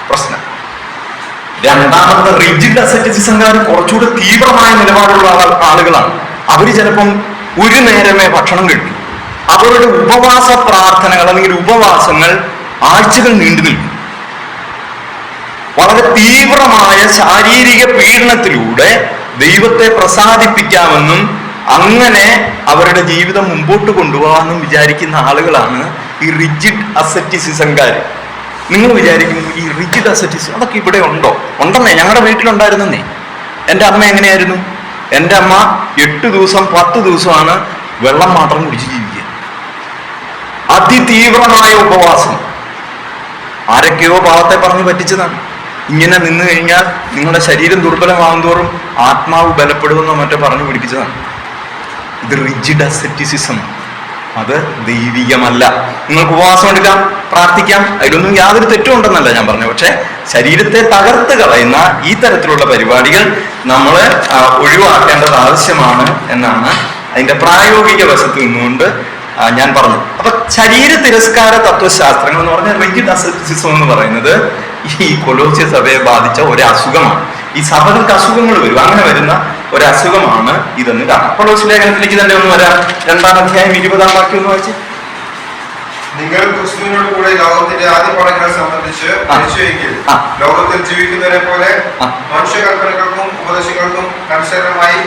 പ്രശ്നം. രണ്ടാമത്തെ റിജിഡ് അസെറ്റിസിസംകാർ കുറച്ചുകൂടെ തീവ്രമായ നിലപാടുള്ള ആളുകളാണ്. അവര് ചിലപ്പം ഒരു നേരമേ ഭക്ഷണം കഴിക്കും. അവരുടെ ഉപവാസ പ്രാർത്ഥനകൾ അല്ലെങ്കിൽ ഉപവാസങ്ങൾ ആഴ്ചകൾ നീണ്ടു നിൽക്കും. വളരെ തീവ്രമായ ശാരീരിക പീഡനത്തിലൂടെ ദൈവത്തെ പ്രസാദിപ്പിക്കാമെന്നും അങ്ങനെ അവരുടെ ജീവിതം മുമ്പോട്ട് കൊണ്ടുപോകാമെന്നും വിചാരിക്കുന്ന ആളുകളാണ് ഈ റിജിഡ് അസെറ്റിസിസംകാർ. നിങ്ങൾ വിചാരിക്കും ഈ റിജിഡ് അസെറ്റിസിസം അതൊക്കെ ഇവിടെ ഉണ്ടോ? ഉണ്ടെന്നേ, ഞങ്ങളുടെ വീട്ടിലുണ്ടായിരുന്നേ. എൻ്റെ അമ്മ എങ്ങനെയായിരുന്നു? എൻ്റെ അമ്മ 8 ദിവസം 10 ദിവസമാണ് വെള്ളം മാത്രം കുടിച്ച് ജീവിക്കുക. അതിതീവ്രമായ ഉപവാസം. ആരൊക്കെയോ പാവത്തെ പറഞ്ഞ് പറ്റിച്ചതാണ്. ഇങ്ങനെ നിന്ന് കഴിഞ്ഞാൽ നിങ്ങളുടെ ശരീരം ദുർബലമാകും തോറും ആത്മാവ് ബലപ്പെടുമെന്നോ മറ്റോ പറഞ്ഞു പിടിപ്പിച്ചതാണ്. ഇത് റിജിഡ് അസെറ്റിസിസം, അത് ദൈവികമല്ല. നിങ്ങൾക്ക് ഉപവാസം എടുക്കാം, പ്രാർത്ഥിക്കാം, അതിലൊന്നും യാതൊരു തെറ്റും ഉണ്ടെന്നല്ല ഞാൻ പറഞ്ഞു. പക്ഷെ ശരീരത്തെ തകർത്ത് കളയുന്ന ഈ തരത്തിലുള്ള പരിപാടികൾ നമ്മൾ ഒഴിവാക്കേണ്ടത് ആവശ്യമാണ് എന്നാണ് അതിന്റെ പ്രായോഗിക വശത്ത് നിന്നുകൊണ്ട് ഞാൻ പറഞ്ഞു. അപ്പൊ ശരീര തിരസ്കാര തത്വശാസ്ത്രങ്ങൾ എന്ന് പറഞ്ഞാൽ റിജിഡ് അസെറ്റിസിസം എന്ന് പറയുന്നത് ഈ കൊലോസ്യ സഭയെ ബാധിച്ച ഒരു അസുഖമാണ്. ഈ സഭകൾക്ക് അസുഖങ്ങൾ വരും, അങ്ങനെ വരുന്ന ഒരു അസുഖമാണ് ഇതെന്ന് കാണാം. കൊലോസ്യ ലേഖനത്തിലേക്ക് തന്നെ ഒന്ന് വരാം. 2-ാം അധ്യായം 20-ാം വാക്യം ഒന്ന് വായിച്ച്. നിങ്ങൾ ക്രിസ്തുവിനോട് കൂടെ ലോകത്തിന്റെ ആദ്യ പടങ്ങളെ സംബന്ധിച്ച് മരിച്ചുവെങ്കിൽ ലോകത്തിൽ ജീവിക്കുന്നവരെ പോലെ മനുഷ്യകൽപ്പനകൾക്കും ഉപദേശങ്ങൾക്കും അനുസരണമായി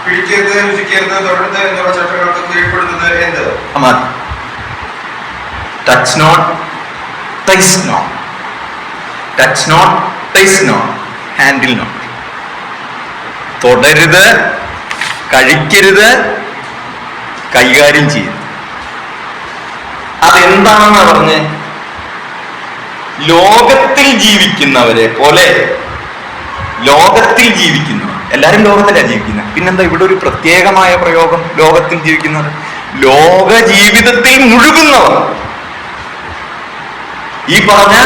പിടിക്കരുത്, രുചിക്കരുത്, തൊടരുത് എന്നുള്ള ചട്ടങ്ങൾക്ക് കീഴ്പ്പെടുന്നത് എന്ത്? Touch not, taste not, touch not, taste not, handle not. തൊടരുത്, കഴിക്കരുത്, കൈകാര്യം ചെയ്യരുത്. അതെന്താണെന്ന് പറഞ്ഞ് ലോകത്തിൽ ജീവിക്കുന്നവരെ പോലെ, ലോകത്തിൽ ജീവിക്കുന്നവർ, എല്ലാരും ലോകത്തിലാണ് ജീവിക്കുന്നത്. പിന്നെന്താ ഇവിടെ ഒരു പ്രത്യേകമായ പ്രയോഗം? ലോകത്തിൽ ജീവിക്കുന്നവർ, ലോക ജീവിതത്തിൽ മുഴുകുന്നവർ. ഈ പറഞ്ഞ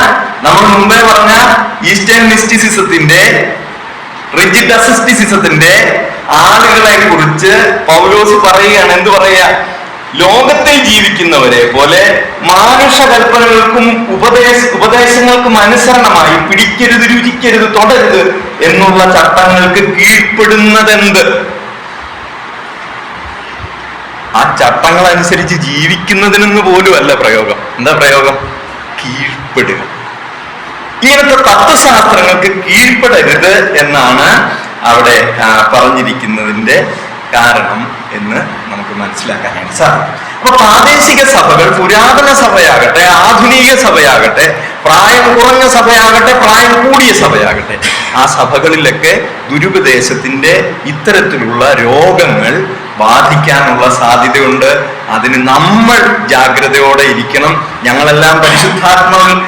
നമ്മൾ മുമ്പേ പറഞ്ഞ ഈസ്റ്റേൺ മിസ്റ്റിസിസത്തിന്റെ, റിജിഡ് അസെറ്റിസിസത്തിന്റെ ആളുകളെ കുറിച്ച് പൗലോസ് പറയുകയാണ്. എന്ത് പറയാ? ലോകത്തിൽ ജീവിക്കുന്നവരെ പോലെ മാനുഷ കൽപ്പനകൾക്കും ഉപദേശങ്ങൾക്കും അനുസരണമായി പിടിക്കരുത്, രുചിക്കരുത്, തൊടരുത് എന്നുള്ള ചട്ടങ്ങൾക്ക് കീഴ്പ്പെടുന്നതെന്ത്? ആ ചട്ടങ്ങൾ അനുസരിച്ച് ജീവിക്കുന്നതിനെന്ന് പോലും അല്ല പ്രയോഗം. എന്താ പ്രയോഗം? കീഴ്പ്പെടുക. ഇങ്ങനത്തെ തത്വശാസ്ത്രങ്ങൾക്ക് കീഴ്പ്പെടരുത് എന്നാണ് അവിടെ പറഞ്ഞിരിക്കുന്നതിന്റെ കാരണം എന്ന് നമുക്ക് മനസ്സിലാക്കാനായിട്ട് സാധിക്കും. അപ്പൊ പ്രാദേശിക സഭകൾ, പുരാതന സഭയാകട്ടെ, ആധുനിക സഭയാകട്ടെ, പ്രായം കുറഞ്ഞ സഭയാകട്ടെ, പ്രായം കൂടിയ സഭയാകട്ടെ, ആ സഭകളിലൊക്കെ ദുരുപദേശത്തിന്റെ ഇത്തരത്തിലുള്ള രോഗങ്ങൾ ബാധിക്കാനുള്ള സാധ്യതയുണ്ട്. അതിന് നമ്മൾ ജാഗ്രതയോടെ ഇരിക്കണം. ഞങ്ങളെല്ലാം പരിശുദ്ധാത്മാവിൽ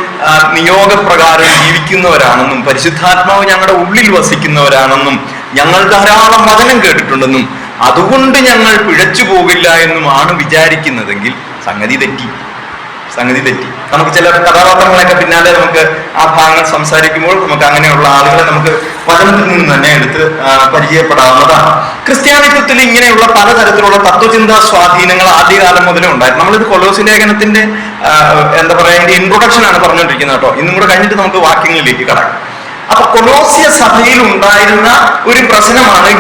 നിയോഗപ്രകാരം ജീവിക്കുന്നവരാണെന്നും പരിശുദ്ധാത്മാവ് ഞങ്ങളുടെ ഉള്ളിൽ വസിക്കുന്നവരാണെന്നും ഞങ്ങൾ ധാരാളം വചനം കേട്ടിട്ടുണ്ടെന്നും അതുകൊണ്ട് ഞങ്ങൾ പിഴച്ചു പോകില്ല എന്നുമാണ് വിചാരിക്കുന്നതെങ്കിൽ സംഗതി തെറ്റി. നമുക്ക് ചില കഥാപാത്രങ്ങളൊക്കെ പിന്നാലെ നമുക്ക് ആ ഭാഗങ്ങൾ സംസാരിക്കുമ്പോൾ നമുക്ക് അങ്ങനെയുള്ള ആളുകളെ നമുക്ക് വചനത്തിൽ നിന്ന് തന്നെ എടുത്ത് പരിചയപ്പെടാവുന്നതാണ്. ക്രിസ്ത്യാനിത്വത്തിൽ ഇങ്ങനെയുള്ള പലതരത്തിലുള്ള തത്വചിന്താ സ്വാധീനങ്ങൾ ആദ്യകാലം മുതലേ ഉണ്ടായിരുന്നു. നമ്മളിത് കൊലോസി ലേഖനത്തിന്റെ എന്താ പറയുക, ഇൻട്രൊഡക്ഷൻ ആണ് പറഞ്ഞുകൊണ്ടിരിക്കുന്നത് കേട്ടോ. ഇന്നും കൂടെ കഴിഞ്ഞിട്ട് നമുക്ക് വാക്യങ്ങളിലേക്ക് കടക്കാം. അപ്പൊ കൊലോസ്യ സഭയിൽ ഉണ്ടായിരുന്ന ഒരു പ്രശ്നമാണ്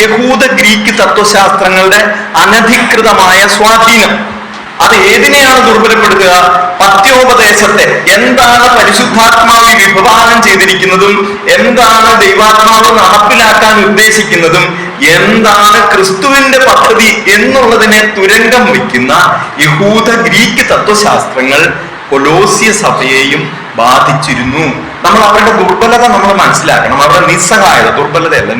യഹൂദ ഗ്രീക്ക് തത്വശാസ്ത്രങ്ങളുടെ അനധികൃതമായ സ്വാധീനം. അത് ഏതിനെയാണ് ദുർബലപ്പെടുത്തുക? പത്യോപദേശത്തെ. എന്താണ് പരിശുദ്ധാത്മാവിൽ വിഭാവനം ചെയ്തിരിക്കുന്നതും എന്താണ് ദൈവാത്മാവ് നടപ്പിലാക്കാൻ ഉദ്ദേശിക്കുന്നതും എന്താണ് ക്രിസ്തുവിന്റെ പദ്ധതി എന്നുള്ളതിനെ തുരങ്കം വയ്ക്കുന്ന യഹൂദ ഗ്രീക്ക് തത്വശാസ്ത്രങ്ങൾ കൊലോസ്യ സഭയെയും ബാധിച്ചിരുന്നു. നമ്മൾ അവരുടെ ദുർബലത നമ്മൾ മനസ്സിലാക്കണം. അവരുടെ നിസ്സഹായത, ദുർബലതയല്ല,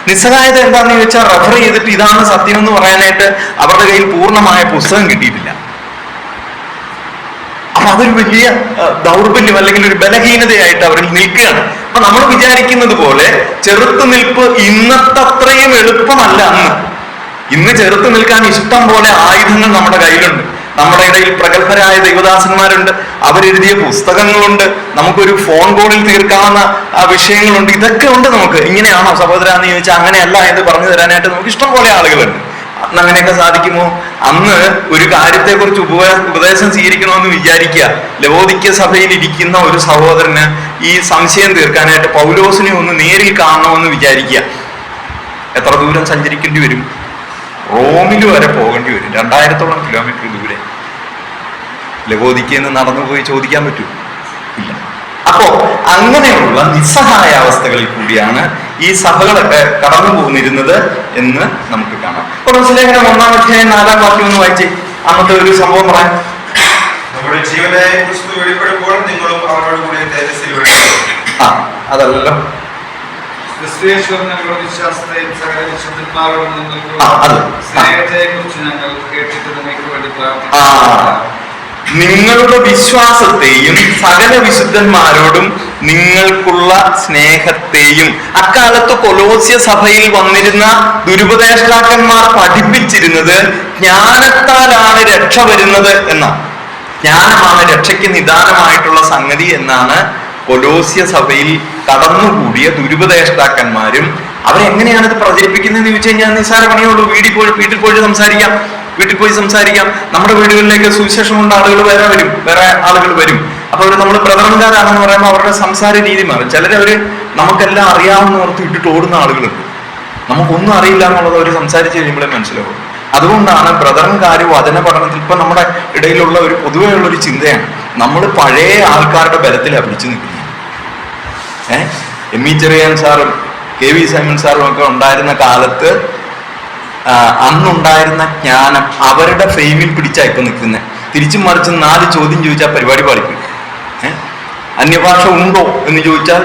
നിസ്സഹായത എന്താണെന്ന് ചോദിച്ചാൽ റെഫർ ചെയ്തിട്ട് ഇതാണ് സത്യം എന്ന് പറയാനായിട്ട് അവരുടെ കയ്യിൽ പൂർണ്ണമായ പുസ്തകം കിട്ടിയിട്ടില്ല. അപ്പൊ അതൊരു വലിയ ദൗർബല്യം അല്ലെങ്കിൽ ഒരു ബലഹീനതയായിട്ട് അവരിൽ നിൽക്കുകയാണ്. അപ്പൊ നമ്മൾ വിചാരിക്കുന്നത് പോലെ ചെറുത്തുനിൽപ്പ് ഇന്നത്തെ അത്രയും എളുപ്പമല്ല. ഇന്ന് ചെറുത്തു നിൽക്കാൻ ഇഷ്ടം പോലെ ആയുധങ്ങൾ നമ്മുടെ കയ്യിലുണ്ട്. നമ്മുടെ ഇടയിൽ പ്രഗത്ഭരായ ദൈവദാസന്മാരുണ്ട്, അവരെഴുതിയ പുസ്തകങ്ങളുണ്ട്, നമുക്കൊരു ഫോൺ കോളിൽ തീർക്കാവുന്ന വിഷയങ്ങളുണ്ട്. ഇതൊക്കെ ഉണ്ട് നമുക്ക്. ഇങ്ങനെയാണോ സഹോദര എന്ന് ചോദിച്ചാൽ അങ്ങനെയല്ല എന്ന് പറഞ്ഞു തരാനായിട്ട് നമുക്ക് ഇഷ്ടം പോലെ ആളുകളുണ്ട്. അന്ന് അങ്ങനെയൊക്കെ സാധിക്കുമോ? അന്ന് ഒരു കാര്യത്തെക്കുറിച്ച് ഉപദേശം സ്വീകരിക്കണമെന്ന് വിചാരിക്കുക. ലവോദിക്യ സഭയിൽ ഇരിക്കുന്ന ഒരു സഹോദരന് ഈ സംശയം തീർക്കാനായിട്ട് പൗലോസിനെ ഒന്ന് നേരിൽ കാണണമെന്ന് വിചാരിക്കുക. എത്ര ദൂരം സഞ്ചരിക്കേണ്ടി വരും? റോമിൽ വരെ പോകേണ്ടി വരും. 2000ഓളം കിലോമീറ്റർ ദൂരെ. ലവോദിക്കന്ന് നടന്നു പോയി ചോദിക്കാൻ പറ്റൂ? ഇല്ല. അപ്പോ അങ്ങനെയുള്ള നിസ്സഹായ അവസ്ഥകളിൽ കൂടിയാണ് ഈ സഭകളൊക്കെ കടന്നു പോന്നിരുന്നത് എന്ന് നമുക്ക് കാണാം. കൊലോസ്യ ലേഖനം 1-ാം അധ്യായം 4-ാം വാക്യം ഒന്ന് വായിച്ചേ. അന്നത്തെ ഒരു സംഭവം പറയാം. നമ്മുടെ ജീവനായ ക്രിസ്തു വെളിപ്പെടുമ്പോൾ നിങ്ങളും അവരോട് കൂടി തേജസ്സിൽ വെളിപ്പെടും. അതല്ലോ ഞങ്ങളുടെ വിശ്വാസത്തെയും സകല വിശുദ്ധന്മാരോടും സ്നേഹത്തെക്കുറിച്ച് ഞങ്ങൾ കേട്ടിട്ട് നിങ്ങൾക്ക് വേണ്ടി പ്രാർത്ഥിക്കുന്നു. നിങ്ങളുടെ വിശ്വാസത്തെയും സകല വിശുദ്ധന്മാരോടും നിങ്ങൾക്കുള്ള സ്നേഹത്തെയും. അക്കാലത്ത് കൊലോസ്യ സഭയിൽ വന്നിരുന്ന ദുരുപദേഷ്ടാക്കന്മാർ പഠിപ്പിച്ചിരുന്നത് ജ്ഞാനത്താലാണ് രക്ഷ വരുന്നത് എന്നാണ്. ജ്ഞാനമാണ് രക്ഷയ്ക്ക് നിദാനമായിട്ടുള്ള സംഗതി എന്നാണ് കൊലോസ്യ സഭയിൽ കടന്നുകൂടിയ ദുരുപദേഷ്ടാക്കന്മാരും. അവരെങ്ങനെയാണ് ഇത് പ്രചരിപ്പിക്കുന്നതെന്ന് ചോദിച്ചു കഴിഞ്ഞാൽ നിസ്സാര പണിയുള്ളൂ. വീട്ടിൽ പോയി സംസാരിക്കാം. നമ്മുടെ വീടുകളിലേക്ക് സുവിശേഷം കൊണ്ട് വേറെ ആളുകൾ വരും. അപ്പൊ അവർ നമ്മൾ പ്രധാനക്കാരാണെന്ന് പറയുമ്പോൾ അവരുടെ സംസാര രീതി മാറും. ചിലരവര് നമുക്കെല്ലാം അറിയാവുന്ന ഓർത്ത് ഇട്ടിട്ട് ഓടുന്ന ആളുകളുണ്ട്. നമുക്കൊന്നും അറിയില്ല എന്നുള്ളത് അവർ സംസാരിച്ച് കഴിയുമ്പോഴേ മനസ്സിലാവും. അതുകൊണ്ടാണ് ബ്രദറൻകാർ വചന പഠനത്തിൽ ഇപ്പൊ നമ്മുടെ ഇടയിലുള്ള ഒരു പൊതുവെയുള്ള ഒരു ചിന്തയാണ്, നമ്മൾ പഴയ ആൾക്കാരുടെ ബലത്തിലാണ് പിടിച്ചു നിൽക്കുന്നത്. എം ഇ ചെറിയാൻ സാറും കെ വി സൈമൺ സാറും ഒക്കെ ഉണ്ടായിരുന്ന കാലത്ത് അന്നുണ്ടായിരുന്ന ജ്ഞാനം അവരുടെ ഫ്രെയിമിൽ പിടിച്ചാണ് ഇപ്പൊ നിൽക്കുന്നത്. തിരിച്ചും മറിച്ചും 4 ചോദ്യം ചോദിച്ചാൽ പരിപാടി പാലിക്കും. അന്യഭാഷ ഉണ്ടോ എന്ന് ചോദിച്ചാൽ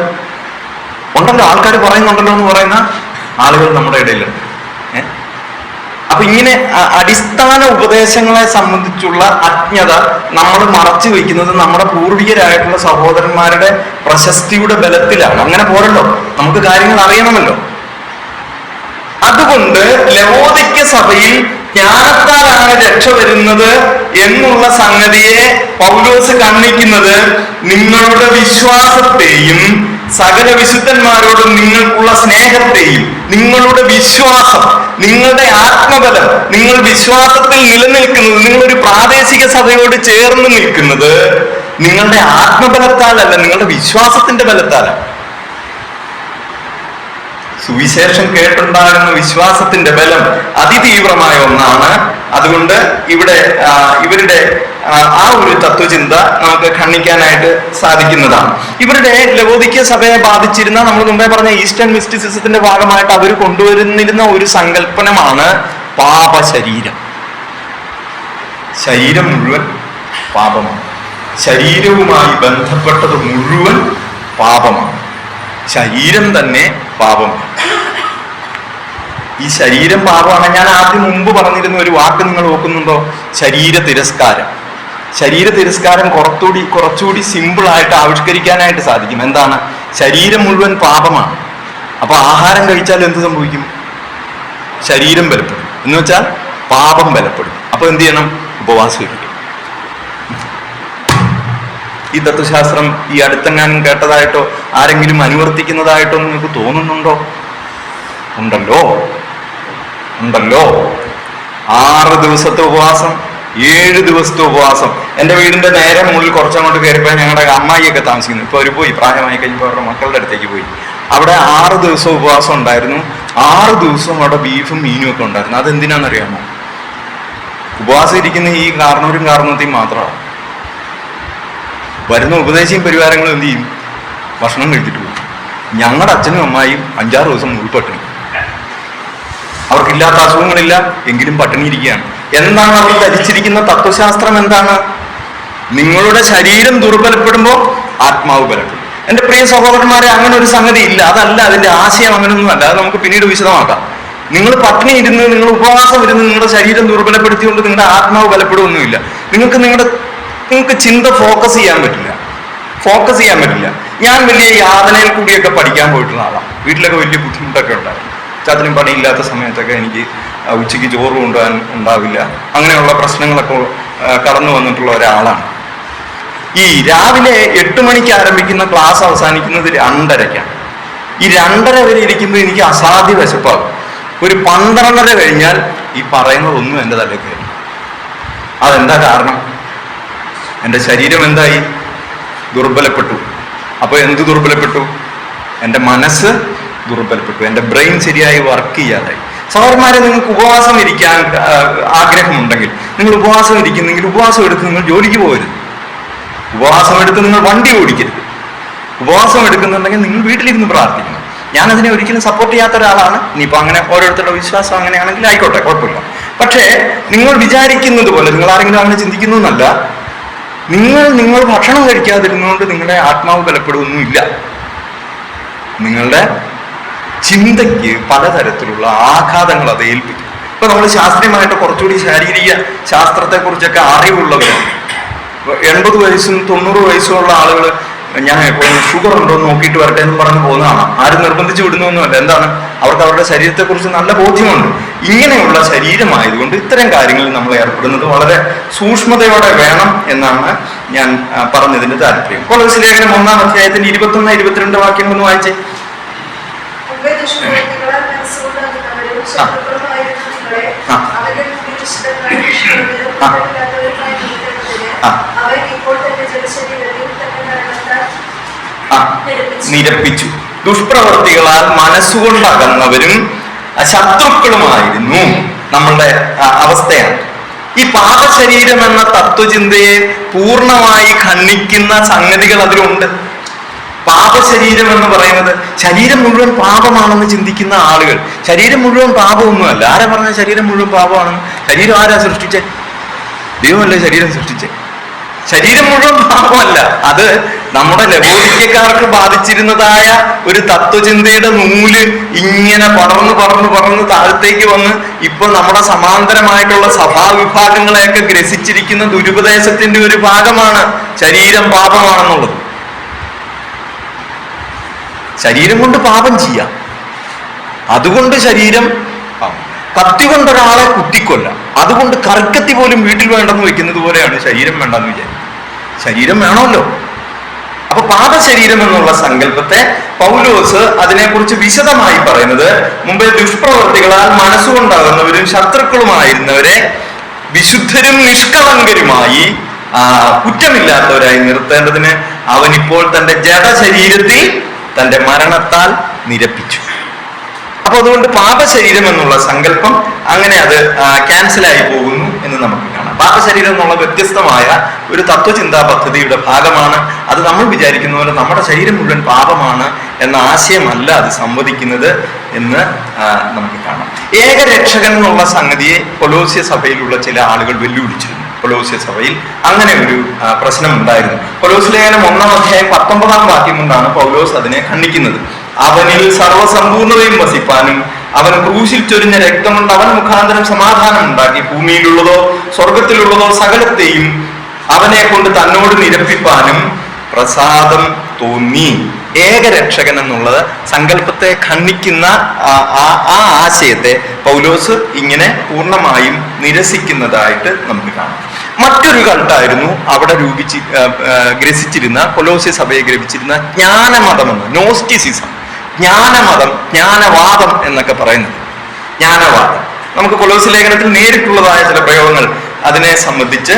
ഉണ്ടല്ലോ, ആൾക്കാർ പറയുന്നുണ്ടല്ലോ എന്ന് പറയുന്ന ആളുകൾ നമ്മുടെ ഇടയിലുണ്ട്. അപ്പൊ ഇങ്ങനെ അടിസ്ഥാന ഉപദേശങ്ങളെ സംബന്ധിച്ചുള്ള അജ്ഞത നമ്മൾ മറച്ചു വയ്ക്കുന്നത് നമ്മുടെ പൂർവികരായിട്ടുള്ള സഹോദരന്മാരുടെ പ്രശസ്തിയുടെ ബലത്തിലാണ്. അങ്ങനെ പോരല്ലോ, നമുക്ക് കാര്യങ്ങൾ അറിയണമല്ലോ. അതുകൊണ്ട് ലവോദിക്യ സഭയിൽ ജ്ഞാനത്താലാണ് രക്ഷ വരുന്നത് എന്നുള്ള സംഗതിയെ പൗലോസ് കാണിക്കുന്നത് നിങ്ങളുടെ വിശ്വാസത്തെയും സകല വിശുദ്ധന്മാരോടും നിങ്ങൾക്കുള്ള സ്നേഹത്തെയും, നിങ്ങളുടെ വിശ്വാസം, നിങ്ങളുടെ ആത്മബലം, നിങ്ങൾ വിശ്വാസത്തിൽ നിലനിൽക്കുന്നത്, നിങ്ങളൊരു പ്രാദേശിക സഭയോട് ചേർന്ന് നിൽക്കുന്നത് നിങ്ങളുടെ ആത്മബലത്താലല്ല, നിങ്ങളുടെ വിശ്വാസത്തിന്റെ ബലത്താലാണ്. സുവിശേഷം കേട്ടുണ്ടാകുന്ന വിശ്വാസത്തിന്റെ ബലം അതിതീവ്രമായ ഒന്നാണ്. അതുകൊണ്ട് ഇവരുടെ ആ ഒരു തത്വചിന്ത നമുക്ക് ഖണ്ഡിക്കാനായിട്ട് സാധിക്കുന്നതാണ്. ഇവരുടെ ലവോദിക്യ സഭയെ ബാധിച്ചിരുന്ന, നമ്മൾ മുമ്പേ പറഞ്ഞ ഈസ്റ്റേൺ മിസ്റ്റിസിസത്തിന്റെ ഭാഗമായിട്ട് അവർ കൊണ്ടുവരുന്നിരുന്ന ഒരു സങ്കല്പനമാണ് പാപശരീരം. ശരീരം മുഴുവൻ പാപമാണ്. ശരീരവുമായി ബന്ധപ്പെട്ടത് മുഴുവൻ പാപമാണ്. ശരീരം തന്നെ പാപമാണ്. ഈ ശരീരം പാപമാണ്. ഞാൻ ആദ്യം മുമ്പ് പറഞ്ഞിരുന്ന ഒരു വാക്ക് നിങ്ങൾ ഓർക്കുന്നുണ്ടോ? ശരീര തിരസ്കാരം. ശരീര തിരസ്കാരം കുറച്ചുകൂടി സിമ്പിളായിട്ട് ആവിഷ്കരിക്കാനായിട്ട് സാധിക്കും. എന്താണ്? ശരീരം മുഴുവൻ പാപമാണ്. അപ്പൊ ആഹാരം കഴിച്ചാൽ എന്ത് സംഭവിക്കും? ശരീരം ബലപ്പെടും. എന്ന് വെച്ചാൽ പാപം ബലപ്പെടും. അപ്പൊ എന്ത് ചെയ്യണം? ഉപവാസം ഇരിക്കും. ഈ തത്വശാസ്ത്രം ഈ അടുത്തെങ്ങാനും കേട്ടതായിട്ടോ ആരെങ്കിലും അനുവർത്തിക്കുന്നതായിട്ടോ നിങ്ങൾക്ക് തോന്നുന്നുണ്ടോ? ഉണ്ടല്ലോ. 6 ദിവസത്തെ ഉപവാസം, 7 ദിവസത്തെ ഉപവാസം. എൻ്റെ വീടിന്റെ നേരെ മുകളിൽ കുറച്ചങ്ങോട്ട് കയറിപ്പോയി ഞങ്ങളുടെ അമ്മായിയൊക്കെ താമസിക്കുന്നു. ഇപ്പൊ അവർ പോയി, പ്രായമായി കഴിഞ്ഞപ്പോൾ അവരുടെ മക്കളുടെ അടുത്തേക്ക് പോയി. അവിടെ 6 ദിവസം ഉപവാസം ഉണ്ടായിരുന്നു. 6 ദിവസവും അവിടെ ബീഫും മീനും ഒക്കെ ഉണ്ടായിരുന്നു. അതെന്തിനാണെന്നറിയാമോ? ഉപവാസം ഇരിക്കുന്ന ഈ കാരണവരും കാരണവത്തെയും മാത്രമാണ്. വരുന്ന ഉപദേശിയും പരിവാരങ്ങളും എന്ത് ചെയ്യും? ഭക്ഷണം കഴിച്ചിട്ട് പോകും. ഞങ്ങളുടെ അച്ഛനും അമ്മായിയും 5-6 ദിവസം ഉൾപ്പെട്ടിന്. അവർക്കില്ലാത്ത അസുഖങ്ങളില്ല, എങ്കിലും പട്ടിണിയിരിക്കുകയാണ്. എന്താണ് അവർ ധരിച്ചിരിക്കുന്ന തത്വശാസ്ത്രം? എന്താണ്? നിങ്ങളുടെ ശരീരം ദുർബലപ്പെടുമ്പോൾ ആത്മാവ് ബലപ്പെടും. എൻ്റെ പ്രിയ സഹോദരന്മാരെ, അങ്ങനെ ഒരു സംഗതി ഇല്ല. അതല്ല അതിന്റെ ആശയം, അങ്ങനെയൊന്നുമല്ല. അത് നമുക്ക് പിന്നീട് വിശദമാക്കാം. നിങ്ങൾ പട്ടിണി ഇരുന്ന്, നിങ്ങൾ ഉപവാസം ഇരുന്ന് നിങ്ങളുടെ ശരീരം ദുർബലപ്പെടുത്തിക്കൊണ്ട് നിങ്ങളുടെ ആത്മാവ് ബലപ്പെടുകയൊന്നുമില്ല. നിങ്ങൾക്ക് ചിന്ത ഫോക്കസ് ചെയ്യാൻ പറ്റില്ല. ഞാൻ വലിയ യാതനയിൽ കൂടിയൊക്കെ പഠിക്കാൻ പോയിട്ടുള്ള ആളാണ്. വീട്ടിലൊക്കെ വലിയ ബുദ്ധിമുട്ടൊക്കെ ഉണ്ടായിരുന്നു. ചാത്തിനും പണിയില്ലാത്ത സമയത്തൊക്കെ എനിക്ക് ഉച്ചയ്ക്ക് ചോറ് കൊണ്ടുപോകാൻ ഉണ്ടാവില്ല. അങ്ങനെയുള്ള പ്രശ്നങ്ങളൊക്കെ കടന്നു വന്നിട്ടുള്ള ഒരാളാണ്. ഈ രാവിലെ 8 മണിക്ക് ആരംഭിക്കുന്ന ക്ലാസ് അവസാനിക്കുന്നത് 2:30-ക്കാണ്. ഈ 2:30 വരെ ഇരിക്കുമ്പോൾ എനിക്ക് അസാധ്യ വിശപ്പാകും. ഒരു 12:30 കഴിഞ്ഞാൽ ഈ പറയുന്നതൊന്നും എൻ്റെ തലയിൽ കയറും. അതെന്താ കാരണം? എൻ്റെ ശരീരം എന്തായി? ദുർബലപ്പെട്ടു. അപ്പോൾ എന്ത് ദുർബലപ്പെട്ടു? എൻ്റെ മനസ്സ് ദുർബലപ്പെട്ടു. എൻ്റെ ബ്രെയിൻ ശരിയായി വർക്ക് ചെയ്യാതായി. സഹോദരന്മാരെ, നിങ്ങൾക്ക് ഉപവാസം ഇരിക്കാൻ ആഗ്രഹമുണ്ടെങ്കിൽ നിങ്ങൾ ഉപവാസം ഇരിക്കുന്നെങ്കിൽ ഉപവാസം എടുത്ത് നിങ്ങൾ ജോലിക്ക് പോകരുത്. ഉപവാസം എടുത്ത് നിങ്ങൾ വണ്ടി ഓടിക്കരുത്. ഉപവാസം എടുക്കുന്നുണ്ടെങ്കിൽ നിങ്ങൾ വീട്ടിലിരുന്ന് പ്രാർത്ഥിക്കണം. ഞാനതിനെ ഒരിക്കലും സപ്പോർട്ട് ചെയ്യാത്ത ഒരാളാണ്. ഇനിയിപ്പോൾ അങ്ങനെ ഓരോരുത്തരുടെ വിശ്വാസം അങ്ങനെയാണെങ്കിൽ ആയിക്കോട്ടെ, കുഴപ്പമില്ല. പക്ഷേ നിങ്ങൾ വിചാരിക്കുന്നത് പോലെ, നിങ്ങൾ ആരെങ്കിലും അങ്ങനെ ചിന്തിക്കുന്നു എന്നല്ല. നിങ്ങൾ ഭക്ഷണം കഴിക്കാതിരുന്നുകൊണ്ട് നിങ്ങളുടെ ആത്മാവ് ബലപ്പെടുകയൊന്നുമില്ല. നിങ്ങളുടെ ചിന്തയ്ക്ക് പലതരത്തിലുള്ള ആഘാതങ്ങൾ അത് ഏൽപ്പിക്കും. ഇപ്പൊ നമ്മൾ ശാസ്ത്രീയമായിട്ട് കുറച്ചുകൂടി ശാരീരിക ശാസ്ത്രത്തെക്കുറിച്ചൊക്കെ അറിവുള്ളവരാണ്. 80 വയസ്സും 90 വയസ്സുമുള്ള ആളുകൾ ഞാൻ എപ്പോഴും ഷുഗർ ഉണ്ടോ എന്ന് നോക്കിയിട്ട് വരട്ടെ എന്ന് പറഞ്ഞ് പോകുന്നതാണ്. ആരും നിർബന്ധിച്ച് വിടുന്നൊന്നുമല്ല. എന്താണ്? അവർക്ക് അവരുടെ ശരീരത്തെക്കുറിച്ച് നല്ല ബോധ്യമുണ്ട്. ഇങ്ങനെയുള്ള ശരീരമായതുകൊണ്ട് ഇത്തരം കാര്യങ്ങളിൽ നമ്മൾ ഏർപ്പെടുന്നത് വളരെ സൂക്ഷ്മതയോടെ വേണം എന്നാണ് ഞാൻ പറഞ്ഞതിന്റെ താല്പര്യം. കൊലോസ്യ ലേഖനം 1-ാം അധ്യായത്തിന്റെ 21-22 വാക്യങ്ങളൊന്ന് വായിച്ചേ. നിരപ്പിച്ചു. ദുഷ്പ്രവർത്തികളാൽ മനസ്സുകൊണ്ടകന്നവരും ശത്രുക്കളുമായിരുന്നു നമ്മളുടെ അവസ്ഥയാണ്. ഈ പാപശരീരം എന്ന തത്വചിന്തയെ പൂർണ്ണമായി ഖണ്ഡിക്കുന്ന സംഗതികൾ അതിലുണ്ട്. പാപശരീരം എന്ന് പറയുന്നത് ശരീരം മുഴുവൻ പാപമാണെന്ന് ചിന്തിക്കുന്ന ആളുകൾ. ശരീരം മുഴുവൻ പാപമൊന്നുമല്ല. ആരാ പറഞ്ഞ ശരീരം മുഴുവൻ പാപമാണെന്ന്? ശരീരം ആരാ സൃഷ്ടിച്ചേ? ദൈവമല്ലേ ശരീരം സൃഷ്ടിച്ചേ. ശരീരം മുഴുവൻ പാപമല്ല. അത് നമ്മുടെ ലബോദിക്കക്കാർക്ക് ബാധിച്ചിരുന്നതായ ഒരു തത്വചിന്തയുടെ നൂല് ഇങ്ങനെ പടർന്ന് താഴത്തേക്ക് വന്ന് ഇപ്പൊ നമ്മുടെ സമാന്തരമായിട്ടുള്ള സഭാവിഭാഗങ്ങളെയൊക്കെ ഗ്രസിച്ചിരിക്കുന്ന ദുരുപദേശത്തിന്റെ ഒരു ഭാഗമാണ് ശരീരം പാപമാണെന്നുള്ളത്. ശരീരം കൊണ്ട് പാപം ചെയ്യാം. അതുകൊണ്ട് ശരീരം കത്തി കൊണ്ടൊരാളെ കുത്തിക്കൊല്ലാം. അതുകൊണ്ട് കറുക്കത്തി പോലും വീട്ടിൽ വേണ്ടെന്ന് വെക്കുന്നത് പോലെയാണ് ശരീരം വേണ്ടെന്ന് വിചാരിക്കും. ശരീരം വേണമല്ലോ. അപ്പൊ പാപശരീരം എന്നുള്ള സങ്കല്പത്തെ പൗലോസ് അതിനെക്കുറിച്ച് വിശദമായി പറയുന്നത് മുമ്പേ ദുഷ്പ്രവർത്തികളാൽ മനസ്സുകൊണ്ടാകുന്നവരും ശത്രുക്കളുമായിരുന്നവരെ വിശുദ്ധരും നിഷ്കളങ്കരുമായി കുറ്റമില്ലാത്തവരായി നിർത്തേണ്ടതിന് അവനിപ്പോൾ തന്റെ ജഡശരീരത്തിൽ തന്റെ മരണത്താൽ നിരപ്പിച്ചു. അപ്പൊ അതുകൊണ്ട് പാപശരീരം എന്നുള്ള സങ്കല്പം അങ്ങനെ അത് ക്യാൻസലായി പോകുന്നു എന്ന് നമുക്ക് കാണാം. പാപശരീരം എന്നുള്ള വ്യത്യസ്തമായ ഒരു തത്വചിന്താ പദ്ധതിയുടെ ഭാഗമാണ്. അത് നമ്മൾ വിചാരിക്കുന്ന പോലെ നമ്മുടെ ശരീരം മുഴുവൻ പാപമാണ് എന്ന ആശയമല്ല അത് സംവദിക്കുന്നത് എന്ന് നമുക്ക് കാണാം. ഏകരക്ഷകൻ എന്നുള്ള സംഗതിയെ കൊലോസ്യ സഭയിലുള്ള ചില ആളുകൾ വെല്ലുവിളിച്ചിരുന്നു. കൊലോസ്യ സഭയിൽ അങ്ങനെ ഒരു പ്രശ്നം ഉണ്ടായിരുന്നു. കൊലോസ്യ ലേഖനം 1-ാം അധ്യായം 19-ാം വാക്യം കൊണ്ടാണ് പൗലോസ് അതിനെ ഖണ്ഡിക്കുന്നത്. അവനിൽ സർവ്വസമ്പൂർണതയും വസിപ്പാനും അവൻ ക്രൂശിൽ ചൊരിഞ്ഞ രക്തം കൊണ്ട് അവൻ മുഖാന്തരം സമാധാനം ഉണ്ടാക്കി ഭൂമിയിലുള്ളതോ സ്വർഗത്തിലുള്ളതോ സകലത്തെയും അവനെ കൊണ്ട് തന്നോട് നിരപ്പിപ്പാനും പ്രസാദം തോന്നി. ഏകരക്ഷകൻ എന്നുള്ളത് സങ്കല്പത്തെ ഖണ്ഡിക്കുന്ന ആ ആശയത്തെ പൗലോസ് ഇങ്ങനെ പൂർണ്ണമായും നിരസിക്കുന്നതായിട്ട് നമുക്ക് കാണാം. മറ്റൊരു കൾട്ടായിരുന്നു അവിടെ ഗ്രസിച്ചിരുന്ന കൊലോസ്യ സഭയെ ഗ്രസിച്ചിരുന്ന ജ്ഞാനമതമെന്ന്, നോസ്റ്റിസിസം, ജ്ഞാനമതം, ജ്ഞാനവാദം എന്നൊക്കെ പറയുന്നത്. ജ്ഞാനവാദം നമുക്ക് കൊലോസ്യ ലേഖനത്തിൽ നേരിട്ടുള്ളതായ ചില പ്രയോഗങ്ങൾ അതിനെ സംബന്ധിച്ച്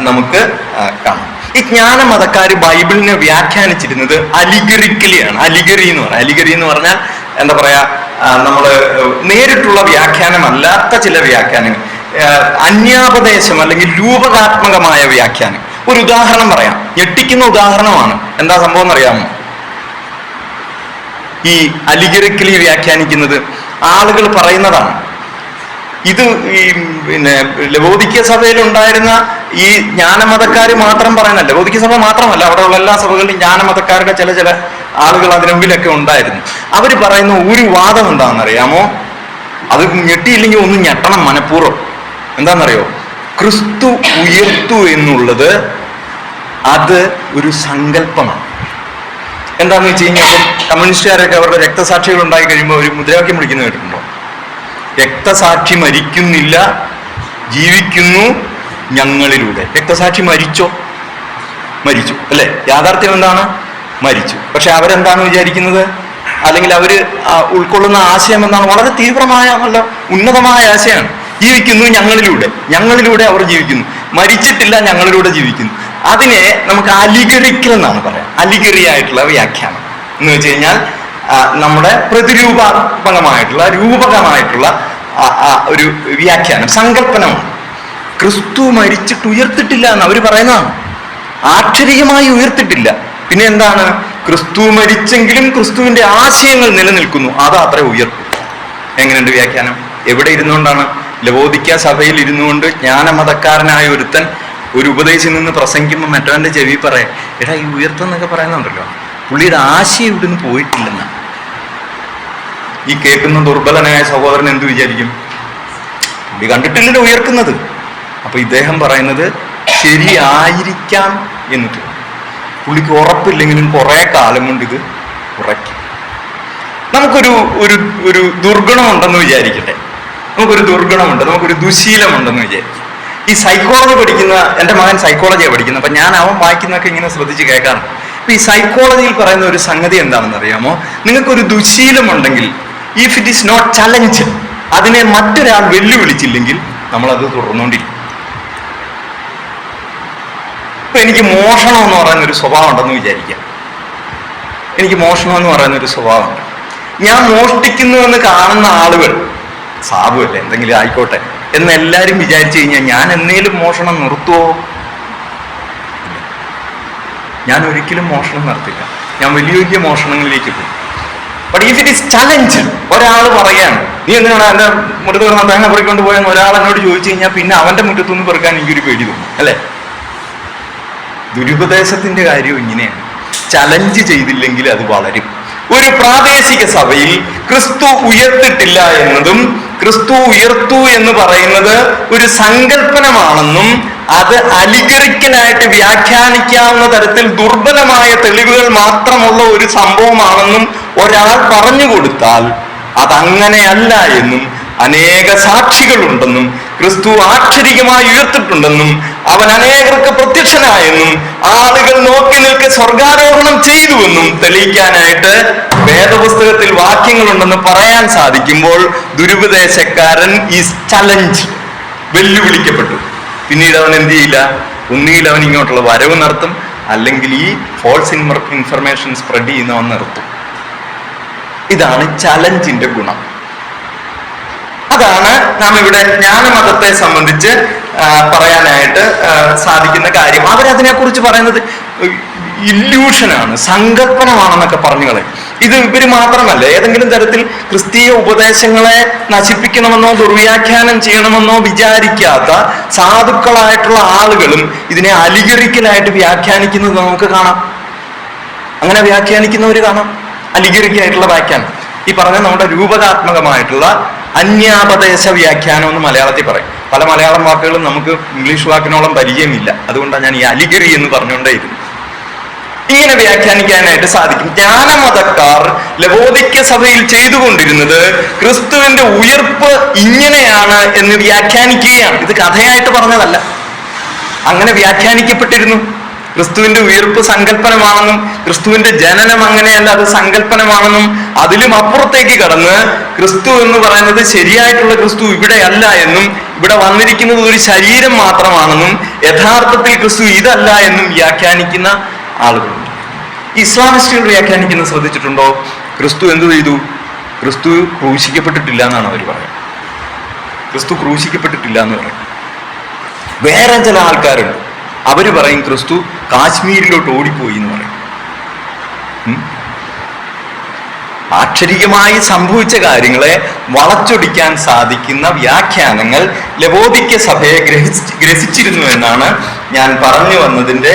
നമുക്ക് കാണാം. ഈ ജ്ഞാനമതക്കാർ ബൈബിളിനെ വ്യാഖ്യാനിച്ചിരുന്നത് അലിഗറിക്കലിയാണ്. അലിഗറി എന്ന് പറഞ്ഞാൽ എന്താ പറയാ, നമ്മള് നേരിട്ടുള്ള വ്യാഖ്യാനമല്ലാത്ത ചില വ്യാഖ്യാനങ്ങൾ, അന്യാപദേശം അല്ലെങ്കിൽ രൂപകാത്മകമായ വ്യാഖ്യാനം. ഒരു ഉദാഹരണം പറയാം, ഞെട്ടിക്കുന്ന ഉദാഹരണമാണ്. എന്താ സംഭവം എന്നറിയാമോ? ഈ അലിഗറിക്കലി വ്യാഖ്യാനിക്കുന്നത് ആളുകൾ പറയുന്നതാണ്. ഇത് ഈ ലവോദിക്യ സഭയിൽ ഉണ്ടായിരുന്ന ഈ ജ്ഞാനമതക്കാർ മാത്രം പറയുന്ന, ലവോദിക്യ സഭ മാത്രമല്ല, അവിടെയുള്ള എല്ലാ സഭകളിലും ജ്ഞാനമതക്കാരുടെ ചില ആളുകൾ അതിനു മുമ്പിലൊക്കെ ഉണ്ടായിരുന്നു. അവർ പറയുന്ന ഒരു വാദം എന്താണെന്നറിയാമോ? അത് ഞെട്ടിയില്ലെങ്കിൽ ഒന്ന് ഞെട്ടണം മനഃപൂർവ്വം. എന്താണെന്നറിയോ? ക്രിസ്തു ഉയർത്തു എന്നുള്ളത് അത് ഒരു സങ്കല്പമാണ്. എന്താന്ന് വെച്ച് കഴിഞ്ഞാൽ, കമ്മ്യൂണിസ്റ്റുകാരൊക്കെ അവരുടെ രക്തസാക്ഷികൾ ഉണ്ടായി കഴിയുമ്പോൾ ഒരു മുദ്രാവാക്യം വിളിക്കുന്നത് കേട്ടിട്ടുണ്ടോ? രക്തസാക്ഷി മരിക്കുന്നില്ല, ജീവിക്കുന്നു ഞങ്ങളിലൂടെ. രക്തസാക്ഷി മരിച്ചോ? മരിച്ചു അല്ലെ? യാഥാർത്ഥ്യം എന്താണ്? മരിച്ചു. പക്ഷെ അവരെന്താണ് വിചാരിക്കുന്നത്? അല്ലെങ്കിൽ അവര് ഉൾക്കൊള്ളുന്ന ആശയം എന്താണ്? വളരെ തീവ്രമായ, നല്ല ഉന്നതമായ ആശയമാണ്. ജീവിക്കുന്നു ഞങ്ങളിലൂടെ അവർ ജീവിക്കുന്നു, മരിച്ചിട്ടില്ല, ഞങ്ങളിലൂടെ ജീവിക്കുന്നു. അതിനെ നമുക്ക് അലിഗറിക്കൽ എന്നാണ് പറയാം. അലിഗറി ആയിട്ടുള്ള വ്യാഖ്യാനം എന്ന് വെച്ച് കഴിഞ്ഞാൽ നമ്മുടെ പ്രതിരൂപാത്മകമായിട്ടുള്ള, രൂപകമായിട്ടുള്ള ഒരു വ്യാഖ്യാനം, സങ്കല്പനമാണ്. ക്രിസ്തു മരിച്ചിട്ട് ഉയർത്തിട്ടില്ല എന്ന് അവർ പറയുന്നതാണ്. ആക്ഷരികമായി ഉയർത്തിട്ടില്ല. പിന്നെ എന്താണ്? ക്രിസ്തു മരിച്ചെങ്കിലും ക്രിസ്തുവിന്റെ ആശയങ്ങൾ നിലനിൽക്കുന്നു, അത്രേ ഉയർത്തും. എങ്ങനെയുണ്ട് വ്യാഖ്യാനം? എവിടെ ഇരുന്നുകൊണ്ടാണ്? ലവോദിക്യ സഭയിൽ ഇരുന്നുകൊണ്ട് ജ്ഞാനമതക്കാരനായ ഒരുത്തൻ ഒരു ഉപദേശിൽ നിന്ന് പ്രസംഗിക്കുമ്പോൾ മറ്റവന്റെ ചെവി പറയാം, എടാ ഈ ഉയർത്തെന്നൊക്കെ പറയുന്നുണ്ടല്ലോ, പുള്ളിയുടെ ആശയം ഇവിടുന്ന് പോയിട്ടില്ലെന്നാണ്. ഈ കേൾക്കുന്ന ദുർബലനായ സഹോദരൻ എന്ത് വിചാരിക്കും? പുള്ളി കണ്ടിട്ടില്ലല്ലോ ഉയർക്കുന്നത്. അപ്പൊ ഇദ്ദേഹം പറയുന്നത് ശരിയായിരിക്കാം എന്നിട്ട് പുള്ളിക്ക് ഉറപ്പില്ലെങ്കിലും കുറെ കാലം കൊണ്ട് ഇത് ഉറയ്ക്കും. നമുക്കൊരു ഒരു ഒരു ദുർഗുണമുണ്ടെന്ന് വിചാരിക്കട്ടെ. നമുക്കൊരു ദുശീലമുണ്ടെന്ന് വിചാരിക്കും. ഈ സൈക്കോളജി പഠിക്കുന്ന, എൻ്റെ മകൻ സൈക്കോളജിയാണ് പഠിക്കുന്നത്. അപ്പൊ ഞാൻ അവൻ വായിക്കുന്നതൊക്കെ ഇങ്ങനെ ശ്രദ്ധിച്ച് കേൾക്കാറുണ്ട്. അപ്പൊ ഈ സൈക്കോളജിയിൽ പറയുന്ന ഒരു സംഗതി എന്താണെന്ന് അറിയാമോ? നിങ്ങൾക്കൊരു ദുശീലമുണ്ടെങ്കിൽ, if it is not challenge, അതിനെ മറ്റൊരാൾ വെല്ലുവിളിച്ചില്ലെങ്കിൽ നമ്മളത് തുടർന്നുകൊണ്ടിരിക്കും. ഇപ്പൊ എനിക്ക് മോഷണം എന്ന് പറയുന്ന ഒരു സ്വഭാവം ഉണ്ടെന്ന് വിചാരിക്കാം. എനിക്ക് മോഷണം എന്ന് പറയുന്ന ഒരു സ്വഭാവമുണ്ട്. ഞാൻ മോഷ്ടിക്കുന്നുവെന്ന് കാണുന്ന ആളുകൾ, സാബുവല്ലേ എന്തെങ്കിലും ആയിക്കോട്ടെ എന്ന് എല്ലാവരും വിചാരിച്ചു കഴിഞ്ഞാൽ ഞാൻ എന്നേലും മോഷണം നിർത്തുവോ? ഞാൻ ഒരിക്കലും മോഷണം നിർത്തില്ല. ഞാൻ വലിയ വലിയ മോഷണങ്ങളിലേക്ക് പോകും. But if it is challenge, ഒരാൾ പറയാണ് നീ എന്തിനാണ് എൻ്റെ മുറ്റത്ത് കിടന്ന തേങ്ങ പെറുക്കൊണ്ട് പോയെന്ന് ഒരാൾ എന്നോട് ചോദിച്ചു കഴിഞ്ഞാൽ പിന്നെ അവന്റെ മുറ്റത്തുനിന്ന് പെറുക്കാൻ എനിക്കൊരു പേടി തോന്നും അല്ലേ? ദുരുപദേശത്തിന്റെ കാര്യം ഇങ്ങനെയാണ്. ചലഞ്ച് ചെയ്തില്ലെങ്കിൽ അത് വളരും. ഒരു പ്രാദേശിക സഭയിൽ ക്രിസ്തു ഉയർത്തിട്ടില്ല എന്നതും ക്രിസ്തു ഉയർത്തു എന്ന് പറയുന്നത് ഒരു സങ്കല്പനമാണെന്നും അത് അലിഗറിക്കലായിട്ട് വ്യാഖ്യാനിക്കാവുന്ന തരത്തിൽ ദുർബലമായ തെളിവുകൾ മാത്രമുള്ള ഒരു സംഭവമാണെന്നും ഒരാൾ പറഞ്ഞു കൊടുത്താൽ അതങ്ങനെയല്ല എന്നും അനേക സാക്ഷികളുണ്ടെന്നും ക്രിസ്തു ആക്ഷരികമായി ഉയർത്തിട്ടുണ്ടെന്നും അവൻ അനേകർക്ക് പ്രത്യക്ഷനായെന്നും ആളുകൾ നോക്കി നിൽക്കെ സ്വർഗാരോഹണം ചെയ്തുവെന്നും തെളിയിക്കാനായിട്ട് വേദപുസ്തകത്തിൽ വാക്യങ്ങളുണ്ടെന്ന് പറയാൻ സാധിക്കുമ്പോൾ ദുരുപദേശക്കാരൻ ഈസ് ചലഞ്ച്, വെല്ലുവിളിക്കപ്പെട്ടു. പിന്നീട് അവൻ എന്ത് ചെയ്യില്ല? ഒന്നുകിൽ അവൻ ഇങ്ങോട്ടുള്ള വരവ് നിർത്തും, അല്ലെങ്കിൽ ഈ ഫോൾസ് ഇൻഫർമേഷൻ സ്പ്രെഡ് ചെയ്യുന്നവൻ നിർത്തും. ഇതാണ് ചലഞ്ചിന്റെ ഗുണം. അതാണ് നാം ഇവിടെ ജ്ഞാനമതത്തെ സംബന്ധിച്ച് പറയാനായിട്ട് സാധിക്കുന്ന കാര്യം. അവരതിനെക്കുറിച്ച് പറയുന്നത് ഇല്യൂഷനാണ്, സങ്കല്പനമാണെന്നൊക്കെ പറഞ്ഞു കളയും. ഇത് ഇവര് മാത്രമല്ല, ഏതെങ്കിലും തരത്തിൽ ക്രിസ്തീയ ഉപദേശങ്ങളെ നശിപ്പിക്കണമെന്നോ ദുർവ്യാഖ്യാനം ചെയ്യണമെന്നോ വിചാരിക്കാത്ത സാധുക്കളായിട്ടുള്ള ആളുകളും ഇതിനെ അലിഗറിക്കലായിട്ട് വ്യാഖ്യാനിക്കുന്നത് നമുക്ക് കാണാം. അങ്ങനെ വ്യാഖ്യാനിക്കുന്നവർ കാണാം, അലിഗറിക്കായിട്ടുള്ള വ്യാഖ്യാനം. ഈ പറഞ്ഞ നമ്മുടെ രൂപകാത്മകമായിട്ടുള്ള അന്യാപദേശ വ്യാഖ്യാനം എന്ന് മലയാളത്തിൽ പറയും. പല മലയാളം വാക്കുകളും നമുക്ക് ഇംഗ്ലീഷ് വാക്കിനോളം പരിചയമില്ല. അതുകൊണ്ടാണ് ഞാൻ ഈ അലിഗറി എന്ന് പറഞ്ഞുകൊണ്ടേയിരുന്നു. ഇങ്ങനെ വ്യാഖ്യാനിക്കാനായിട്ട് സാധിക്കും. ജ്ഞാനമതക്കാർ ലവോദിക്യ സഭയിൽ ചെയ്തുകൊണ്ടിരുന്നത് ക്രിസ്തുവിന്റെ ഉയർപ്പ് ഇങ്ങനെയാണ് എന്ന് വ്യാഖ്യാനിക്കുകയാണ്. ഇത് കഥയായിട്ട് പറഞ്ഞതല്ല, അങ്ങനെ വ്യാഖ്യാനിക്കപ്പെട്ടിരുന്നു. ക്രിസ്തുവിന്റെ ഉയർപ്പ് സങ്കല്പനമാണെന്നും ക്രിസ്തുവിന്റെ ജനനം അങ്ങനെയല്ല, അത് സങ്കല്പനമാണെന്നും അതിലും അപ്പുറത്തേക്ക് കടന്ന് ക്രിസ്തു എന്ന് പറയുന്നത് ശരിയായിട്ടുള്ള ക്രിസ്തു ഇവിടെയല്ല എന്നും ഇവിടെ വന്നിരിക്കുന്നത് ഒരു ശരീരം മാത്രമാണെന്നും യഥാർത്ഥത്തിൽ ക്രിസ്തു ഇതല്ല എന്നും വ്യാഖ്യാനിക്കുന്ന ആളുകളുണ്ട്. ഇസ്ലാമിസ്റ്റുകൾ വ്യാഖ്യാനിക്കുന്നത് ശ്രദ്ധിച്ചിട്ടുണ്ടോ? ക്രിസ്തു എന്തു ചെയ്തു? ക്രിസ്തു ക്രൂശിക്കപ്പെട്ടിട്ടില്ല എന്നാണ് അവർ പറയുന്നത്. ക്രിസ്തു ക്രൂശിക്കപ്പെട്ടിട്ടില്ല എന്ന് പറയും. വേറെ ചില ആൾക്കാരുണ്ട്, അവര് പറയും ക്രിസ്തു കാശ്മീരിലോട്ട് ഓടിപ്പോയി എന്ന് പറയും. ആക്ഷരികമായി സംഭവിച്ച കാര്യങ്ങളെ വളച്ചൊടിക്കാൻ സാധിക്കുന്ന വ്യാഖ്യാനങ്ങൾ ലവോദിക്യ സഭയെ ഗ്രസിച്ചിരുന്നു എന്നാണ് ഞാൻ പറഞ്ഞു വന്നതിൻ്റെ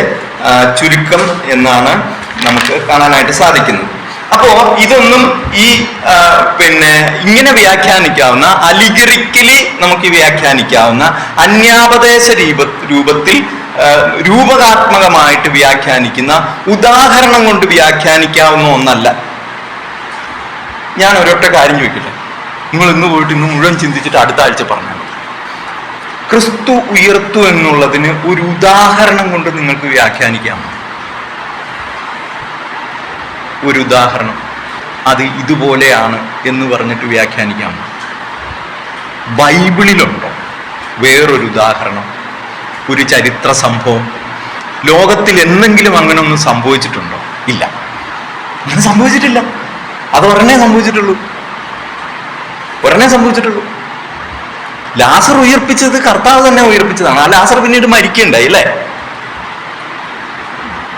ചുരുക്കം എന്നാണ് നമുക്ക് കാണാനായിട്ട് സാധിക്കുന്നത്. അപ്പോ ഇതൊന്നും ഈ ഇങ്ങനെ വ്യാഖ്യാനിക്കാവുന്ന, അലിഗറിക്കലി നമുക്ക് വ്യാഖ്യാനിക്കാവുന്ന, അന്യാപദേശ രൂപത്തിൽ രൂപകാത്മകമായിട്ട് വ്യാഖ്യാനിക്കുന്ന, ഉദാഹരണം കൊണ്ട് വ്യാഖ്യാനിക്കാവുന്ന ഒന്നല്ല. ഞാൻ ഒരൊറ്റ കാര്യം ചോദിക്കട്ടെ, നിങ്ങൾ ഇന്ന് പോയിട്ട് ഇന്ന് മുഴുവൻ ചിന്തിച്ചിട്ട് അടുത്ത ആഴ്ച പറഞ്ഞാൽ മതി. ക്രിസ്തു ഉയർത്തു എന്നുള്ളതിന് ഒരു ഉദാഹരണം കൊണ്ട് നിങ്ങൾക്ക് വ്യാഖ്യാനിക്കാം. ഒരു ഉദാഹരണം, അത് ഇതുപോലെയാണ് എന്ന് പറഞ്ഞിട്ട് വ്യാഖ്യാനിക്കാം. ബൈബിളിലുണ്ടോ വേറൊരു ഉദാഹരണം? ഒരു ചരിത്ര സംഭവം ലോകത്തിൽ എന്തെങ്കിലും അങ്ങനെ ഒന്നും സംഭവിച്ചിട്ടുണ്ടോ? ഇല്ല, അങ്ങനെ സംഭവിച്ചിട്ടില്ല. അത് ഒരെണ്ണേ സംഭവിച്ചിട്ടുള്ളൂ. ലാസർ ഉയർപ്പിച്ചത് കർത്താവ് തന്നെ ഉയർപ്പിച്ചതാണ്. ആ ലാസർ പിന്നീട് മരിക്കണ്ടായി അല്ലേ?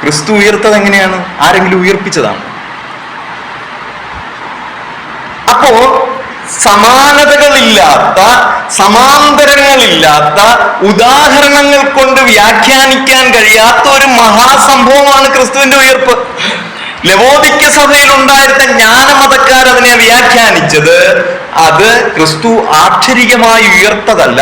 ക്രിസ്തു ഉയർത്തത് എങ്ങനെയാണ്? ആരെങ്കിലും ഉയർപ്പിച്ചതാണ്. അപ്പോ സമാനതകളില്ലാത്ത, സമാന്തരങ്ങളില്ലാത്ത, ഉദാഹരണങ്ങൾ കൊണ്ട് വ്യാഖ്യാനിക്കാൻ കഴിയാത്ത ഒരു മഹാസംഭവമാണ് ക്രിസ്തുവിന്റെ ഉയർപ്പ്. ലവോദിക്യ സഭയിൽ ഉണ്ടായിരുന്ന ജ്ഞാനമതക്കാർ അതിനെ വ്യാഖ്യാനിച്ചത് അത് ക്രിസ്തു ആക്ഷരികമായി ഉയർത്തതല്ല,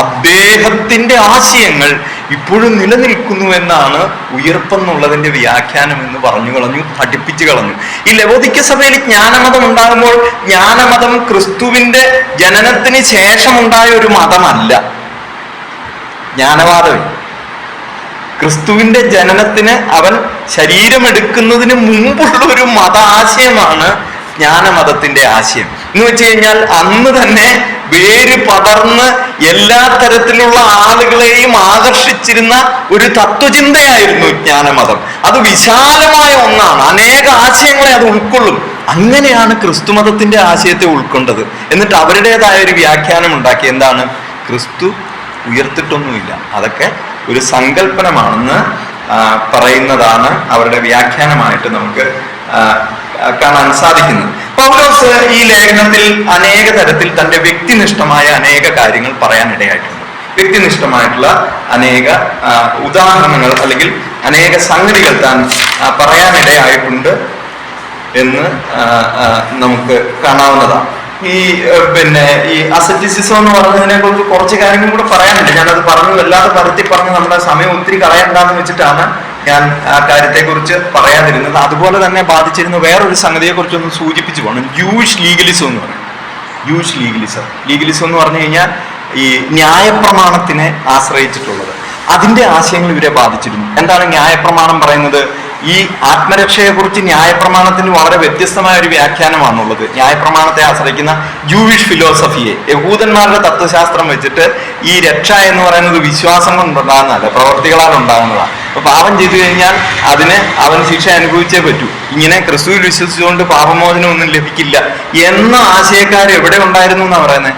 അദ്ദേഹത്തിന്റെ ആശയങ്ങൾ ഇപ്പോഴും നിലനിൽക്കുന്നു എന്നാണ് ഉയർപ്പെന്നുള്ളതിന്റെ വ്യാഖ്യാനം എന്ന് പറഞ്ഞു കളഞ്ഞു, പഠിപ്പിച്ചു കളഞ്ഞു. ഈ ലവോദിക്യ സഭയിൽ ജ്ഞാനമതം ഉണ്ടാകുമ്പോൾ ജ്ഞാനമതം ക്രിസ്തുവിന്റെ ജനനത്തിന് ശേഷമുണ്ടായ ഒരു മതമല്ല. ജ്ഞാനവാദം ക്രിസ്തുവിന്റെ ജനനത്തിന് അവൻ ശരീരമെടുക്കുന്നതിന് മുമ്പുള്ള ഒരു മത ആശയമാണ് ജ്ഞാനമതത്തിന്റെ ആശയം. എന്ന് വെച്ച് കഴിഞ്ഞാൽ അന്ന് തന്നെ വേര് പടർന്ന് എല്ലാ തരത്തിലുള്ള ആളുകളെയും ആകർഷിച്ചിരുന്ന ഒരു തത്വചിന്തയായിരുന്നു ജ്ഞാനമതം. അത് വിശാലമായ ഒന്നാണ്, അനേക ആശയങ്ങളെ അത് ഉൾക്കൊള്ളും. അങ്ങനെയാണ് ക്രിസ്തുമതത്തിന്റെ ആശയത്തെ ഉൾക്കൊണ്ടത്. എന്നിട്ട് അവരുടേതായ ഒരു വ്യാഖ്യാനം ഉണ്ടാക്കി. എന്താണ്? ക്രിസ്തു ഉയർത്തിട്ടൊന്നുമില്ല, അതൊക്കെ ഒരു സങ്കല്പനമാണെന്ന് പറയുന്നതാണ് അവരുടെ വ്യാഖ്യാനമായിട്ട് നമുക്ക് കാണാൻ സാധിക്കുന്നത്. പൗലോസ് ഈ ലേഖനത്തിൽ അനേക തരത്തിൽ തന്റെ വ്യക്തിനിഷ്ഠമായ അനേക കാര്യങ്ങൾ പറയാനിടയായിട്ടുണ്ട്. വ്യക്തിനിഷ്ഠമായിട്ടുള്ള അനേക ഉദാഹരണങ്ങൾ അല്ലെങ്കിൽ അനേക സംഗതികൾ താൻ പറയാനിടയായിട്ടുണ്ട് എന്ന് നമുക്ക് കാണാവുന്നതാണ്. ഈ അസറ്റിസിസം എന്ന് പറഞ്ഞതിനെ കുറിച്ച് കുറച്ച് കാര്യങ്ങൾ കൂടെ പറയാനുണ്ട്. ഞാനത് പറഞ്ഞു, വല്ലാതെ പരത്തി പറഞ്ഞ് നമ്മുടെ സമയം ഒത്തിരി കളയണ്ടെന്ന് വെച്ചിട്ടാണ് ഞാൻ ആ കാര്യത്തെക്കുറിച്ച് പറയാതിരുന്നത്. അതുപോലെ തന്നെ ബാധിച്ചിരുന്ന വേറൊരു സംഗതിയെ കുറിച്ചൊന്ന് സൂചിപ്പിച്ചു പോകണം. ജൂയിഷ് ലീഗലിസം എന്ന് പറയും. ജൂയിഷ് ലീഗലിസം എന്ന് പറഞ്ഞു കഴിഞ്ഞാൽ ഈ ന്യായപ്രമാണത്തിനെ ആശ്രയിച്ചിട്ടുള്ളത്. അതിന്റെ ആശയങ്ങൾ ഇവരെ ബാധിച്ചിരുന്നു. എന്താണ് ന്യായപ്രമാണം പറയുന്നത്? ഈ ആത്മരക്ഷയെക്കുറിച്ച് ന്യായപ്രമാണത്തിന് വളരെ വ്യത്യസ്തമായ ഒരു വ്യാഖ്യാനമാണുള്ളത്. ന്യായപ്രമാണത്തെ ആശ്രയിക്കുന്ന ജൂയിഷ് ഫിലോസഫിയെ, യഹൂദന്മാരുടെ തത്വശാസ്ത്രം വെച്ചിട്ട് ഈ രക്ഷ എന്ന് പറയുന്നത് വിശ്വാസം കൊണ്ടുണ്ടാകുന്നതല്ല, പ്രവർത്തികളാൽ ഉണ്ടാകുന്നതാണ്. അപ്പൊ പാപം ചെയ്തു കഴിഞ്ഞാൽ അതിന് അവൻ ശിക്ഷ അനുഭവിച്ചേ പറ്റൂ, ഇങ്ങനെ ക്രിസ്തുവിൽ വിശ്വസിച്ചുകൊണ്ട് പാപമോചനം ഒന്നും ലഭിക്കില്ല എന്ന ആശയക്കാർ എവിടെ ഉണ്ടായിരുന്നു എന്നാ പറയുന്നത്?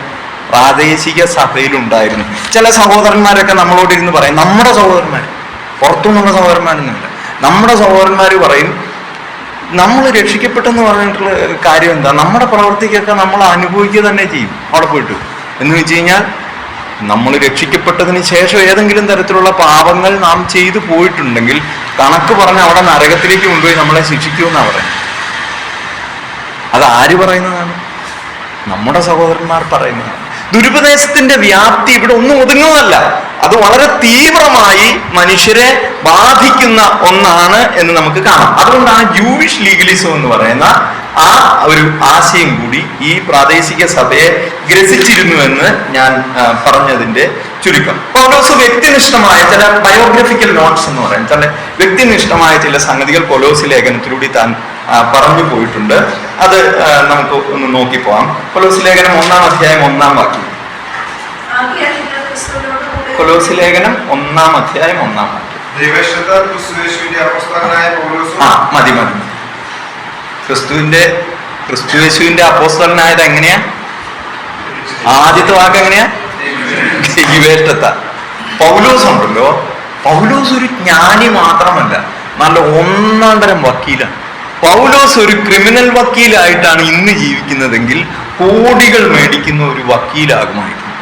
പ്രാദേശിക സഭയിലുണ്ടായിരുന്നു. ചില സഹോദരന്മാരൊക്കെ നമ്മളോട് ഇരുന്ന് പറയും, നമ്മുടെ സഹോദരന്മാർ, പുറത്തുനിന്നുള്ള സഹോദരന്മാരൊന്നുമില്ല, നമ്മുടെ സഹോദരന്മാർ പറയും നമ്മൾ രക്ഷിക്കപ്പെട്ടെന്ന് പറഞ്ഞിട്ടുള്ള കാര്യം എന്താ? നമ്മുടെ പ്രവൃത്തിക്കൊക്കെ നമ്മൾ അനുഭവിക്കുക തന്നെ ചെയ്യും അവിടെ പോയിട്ട്. എന്ന് വെച്ച് കഴിഞ്ഞാൽ നമ്മൾ രക്ഷിക്കപ്പെട്ടതിന് ശേഷം ഏതെങ്കിലും തരത്തിലുള്ള പാപങ്ങൾ നാം ചെയ്തു പോയിട്ടുണ്ടെങ്കിൽ കണക്ക് പറഞ്ഞ് അവിടെ നരകത്തിലേക്ക് കൊണ്ടുപോയി നമ്മളെ ശിക്ഷിക്കുമെന്നാണ് പറയുന്നത്. അത് ആര് പറയുന്നതാണ്? നമ്മുടെ സഹോദരന്മാർ പറയുന്നതാണ്. ദുരുപദേശത്തിന്റെ വ്യാപ്തി ഇവിടെ ഒന്നും ഒതുങ്ങുന്നതല്ല. അത് വളരെ തീവ്രമായി മനുഷ്യരെ ബാധിക്കുന്ന ഒന്നാണ് എന്ന് നമുക്ക് കാണാം. അതുകൊണ്ടാണ് ജൂവിഷ് ലീഗലിസം എന്ന് പറയുന്ന ആ ഒരു ആശയം കൂടി ഈ പ്രാദേശിക സഭയെ ഗ്രസിച്ചിരുന്നുവെന്ന് ഞാൻ പറഞ്ഞതിന്റെ ചുരുക്കം. പൗലോസ് വ്യക്തിനിഷ്ഠമായ ചില ബയോഗ്രഫിക്കൽ നോട്ട്സ് എന്ന് പറയും, ചില വ്യക്തിനിഷ്ഠമായ ചില സംഗതികൾ കൊലോസി ലേഖനത്തിലൂടെ താൻ പറഞ്ഞു പോയിട്ടുണ്ട്. അത് നമുക്ക് ഒന്ന് നോക്കിപ്പോവാം. കൊലോസി ലേഖനം 1-ാം അധ്യായം 1-ാം വാക്യം. കൊലോസി ലേഖനം 1-ാം അധ്യായം 1-ാം വാക്യം. മതി. ക്രിസ്തുയേശുവിന്റെ അപ്പോസ്തലനായത് എങ്ങനെയാ? ആദ്യത്തെ വാക്ക് എങ്ങനെയാ? ദൈവേഷ്ടത. പൗലോസ് ഉണ്ടല്ലോ, പൗലോസ് ഒരു ജ്ഞാനി മാത്രമല്ല, നല്ല ഒന്നാം തരം വക്കീലാണ്. പൗലോസ് ഒരു ക്രിമിനൽ വക്കീലായിട്ടാണ് ഇന്ന് ജീവിക്കുന്നതെങ്കിൽ കോടികൾ മേടിക്കുന്ന ഒരു വക്കീലാകുമായിരുന്നു.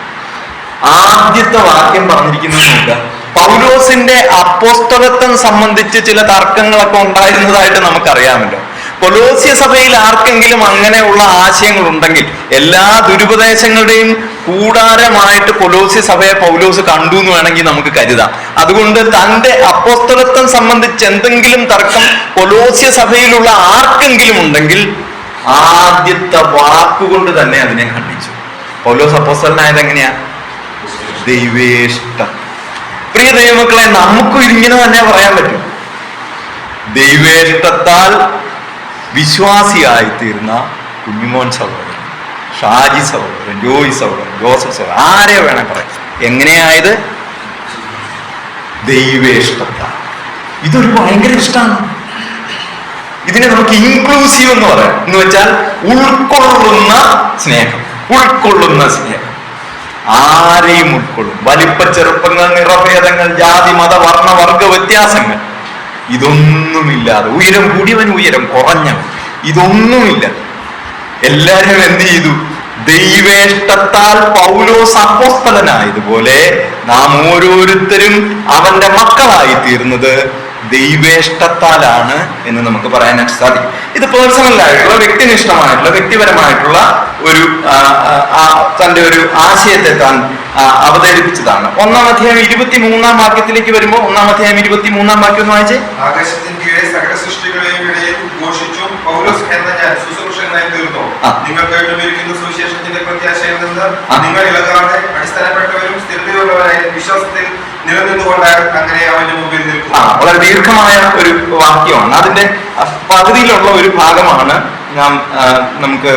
ആദ്യത്തെ വാക്യം പറഞ്ഞിരിക്കുന്നത് പൗലോസിന്റെ അപ്പോസ്തലത്വം സംബന്ധിച്ച് ചില തർക്കങ്ങളൊക്കെ ഉണ്ടായിരുന്നതായിട്ട് നമുക്കറിയാമല്ലോ. കൊലോസ്യ സഭയിൽ ആർക്കെങ്കിലും അങ്ങനെയുള്ള ആശയങ്ങൾ ഉണ്ടെങ്കിൽ എല്ലാ ദുരുപദേശങ്ങളുടെയും കൂടാരമായിട്ട് കൊലോസ്യ സഭയെ പൗലോസ് കണ്ടു എന്ന് വേണമെങ്കിൽ നമുക്ക് കരുതാം. അതുകൊണ്ട് തന്റെ അപ്പോസ്തലത്വം സംബന്ധിച്ച് എന്തെങ്കിലും തർക്കം കൊലോസ്യ സഭയിലുള്ള ആർക്കെങ്കിലും ഉണ്ടെങ്കിൽ ആദ്യത്തെ വാക്കുകൊണ്ട് തന്നെ അതിനെ ഖണ്ഡിച്ചു. പൗലോസ് അപ്പോസ്തലനായത് എങ്ങനെയാ? ദൈവേഷ്ടം. പ്രിയ ദൈവമക്കളെ, നമുക്കും ഇങ്ങനെ തന്നെ പറയാൻ പറ്റും. ദൈവേഷ്ടത്താൽ വിശ്വാസിയായിത്തീർന്ന കുഞ്ഞുമോൻ സഹോദരൻ, ഷാജി സഹോദരൻ, ജോയി സഹോദരൻ, ജോസഫ് സഹോദരൻ, ആരെ വേണേ പറയാം. എങ്ങനെയായത്? ദൈവേഷ്ടത്താൽ. ഇതൊരു ഭയങ്കര ഇഷ്ടമാണ്. ഇതിനെ നമുക്ക് ഇൻക്ലൂസീവ് എന്ന് പറയാം. എന്ന് വെച്ചാൽ ഉൾക്കൊള്ളുന്ന സ്നേഹം. ഉൾക്കൊള്ളുന്ന സ്നേഹം ആരെയും ഉൾക്കൊള്ളും. വലിപ്പ ചെറുപ്പങ്ങൾ, നിറഭേദങ്ങൾ, ജാതി മത വർണ്ണ വർഗ വ്യത്യാസങ്ങൾ ഇതൊന്നുമില്ലാതെ, ഉയരം കൂടിയവൻ ഉയരം കുറഞ്ഞവൻ, ഇതൊന്നുമില്ല. എല്ലാവരും എന്ത് ചെയ്തു? ദൈവേഷ്ടത്താൽ പൗലോസ് അപ്പോസ്തലനായതുപോലെ നാം ഓരോരുത്തരും അവന്റെ മക്കളായി തീർന്നത് ദൈവേഷ്ടത്താലാണ് എന്ന് നമുക്ക് പറയാനായിട്ട് സാധിക്കും. ഇത് പേഴ്സണലായിട്ടുള്ള, വ്യക്തിനിഷ്ഠമായിട്ടുള്ള, വ്യക്തിപരമായിട്ടുള്ള ഒരു തന്റെ ഒരു ആശയത്തെ താൻ അവതരിപ്പിച്ചതാണ്. 1-ാം അധ്യായം 23-ാം വാക്യത്തിലേക്ക് വരുമ്പോൾ, 1-ാം അധ്യായം 23-ാം വാക്യം ഒന്ന് വായിച്ചേ. ആകാശത്തിൻ കീഴെ സകല സൃഷ്ടികളെയും ഇടയിൽ ഘോഷിച്ചും പൗലോസ് എന്ന ഞാൻ ശുശ്രൂഷകനായി തീർന്നു. നിങ്ങൾ കേട്ടുമിരിക്കുന്ന സുവിശേഷത്തിന്റെ പ്രത്യാശയിൽ നിന്ന് നിങ്ങൾ ഇളകാതെ അടിസ്ഥാനപ്പെട്ടവരും സ്ഥിരതയുള്ളവരായ വിശ്വാസത്തിൽ നിലനിന്നുകൊണ്ടാണ് അങ്ങനെ അവന്റെ മുമ്പിൽ നിൽക്കും. വളരെ ദീർഘമായ ഒരു വാക്യമാണ്. അതിന്റെ പകുതിയിലുള്ള ഒരു ഭാഗമാണ് നമുക്ക്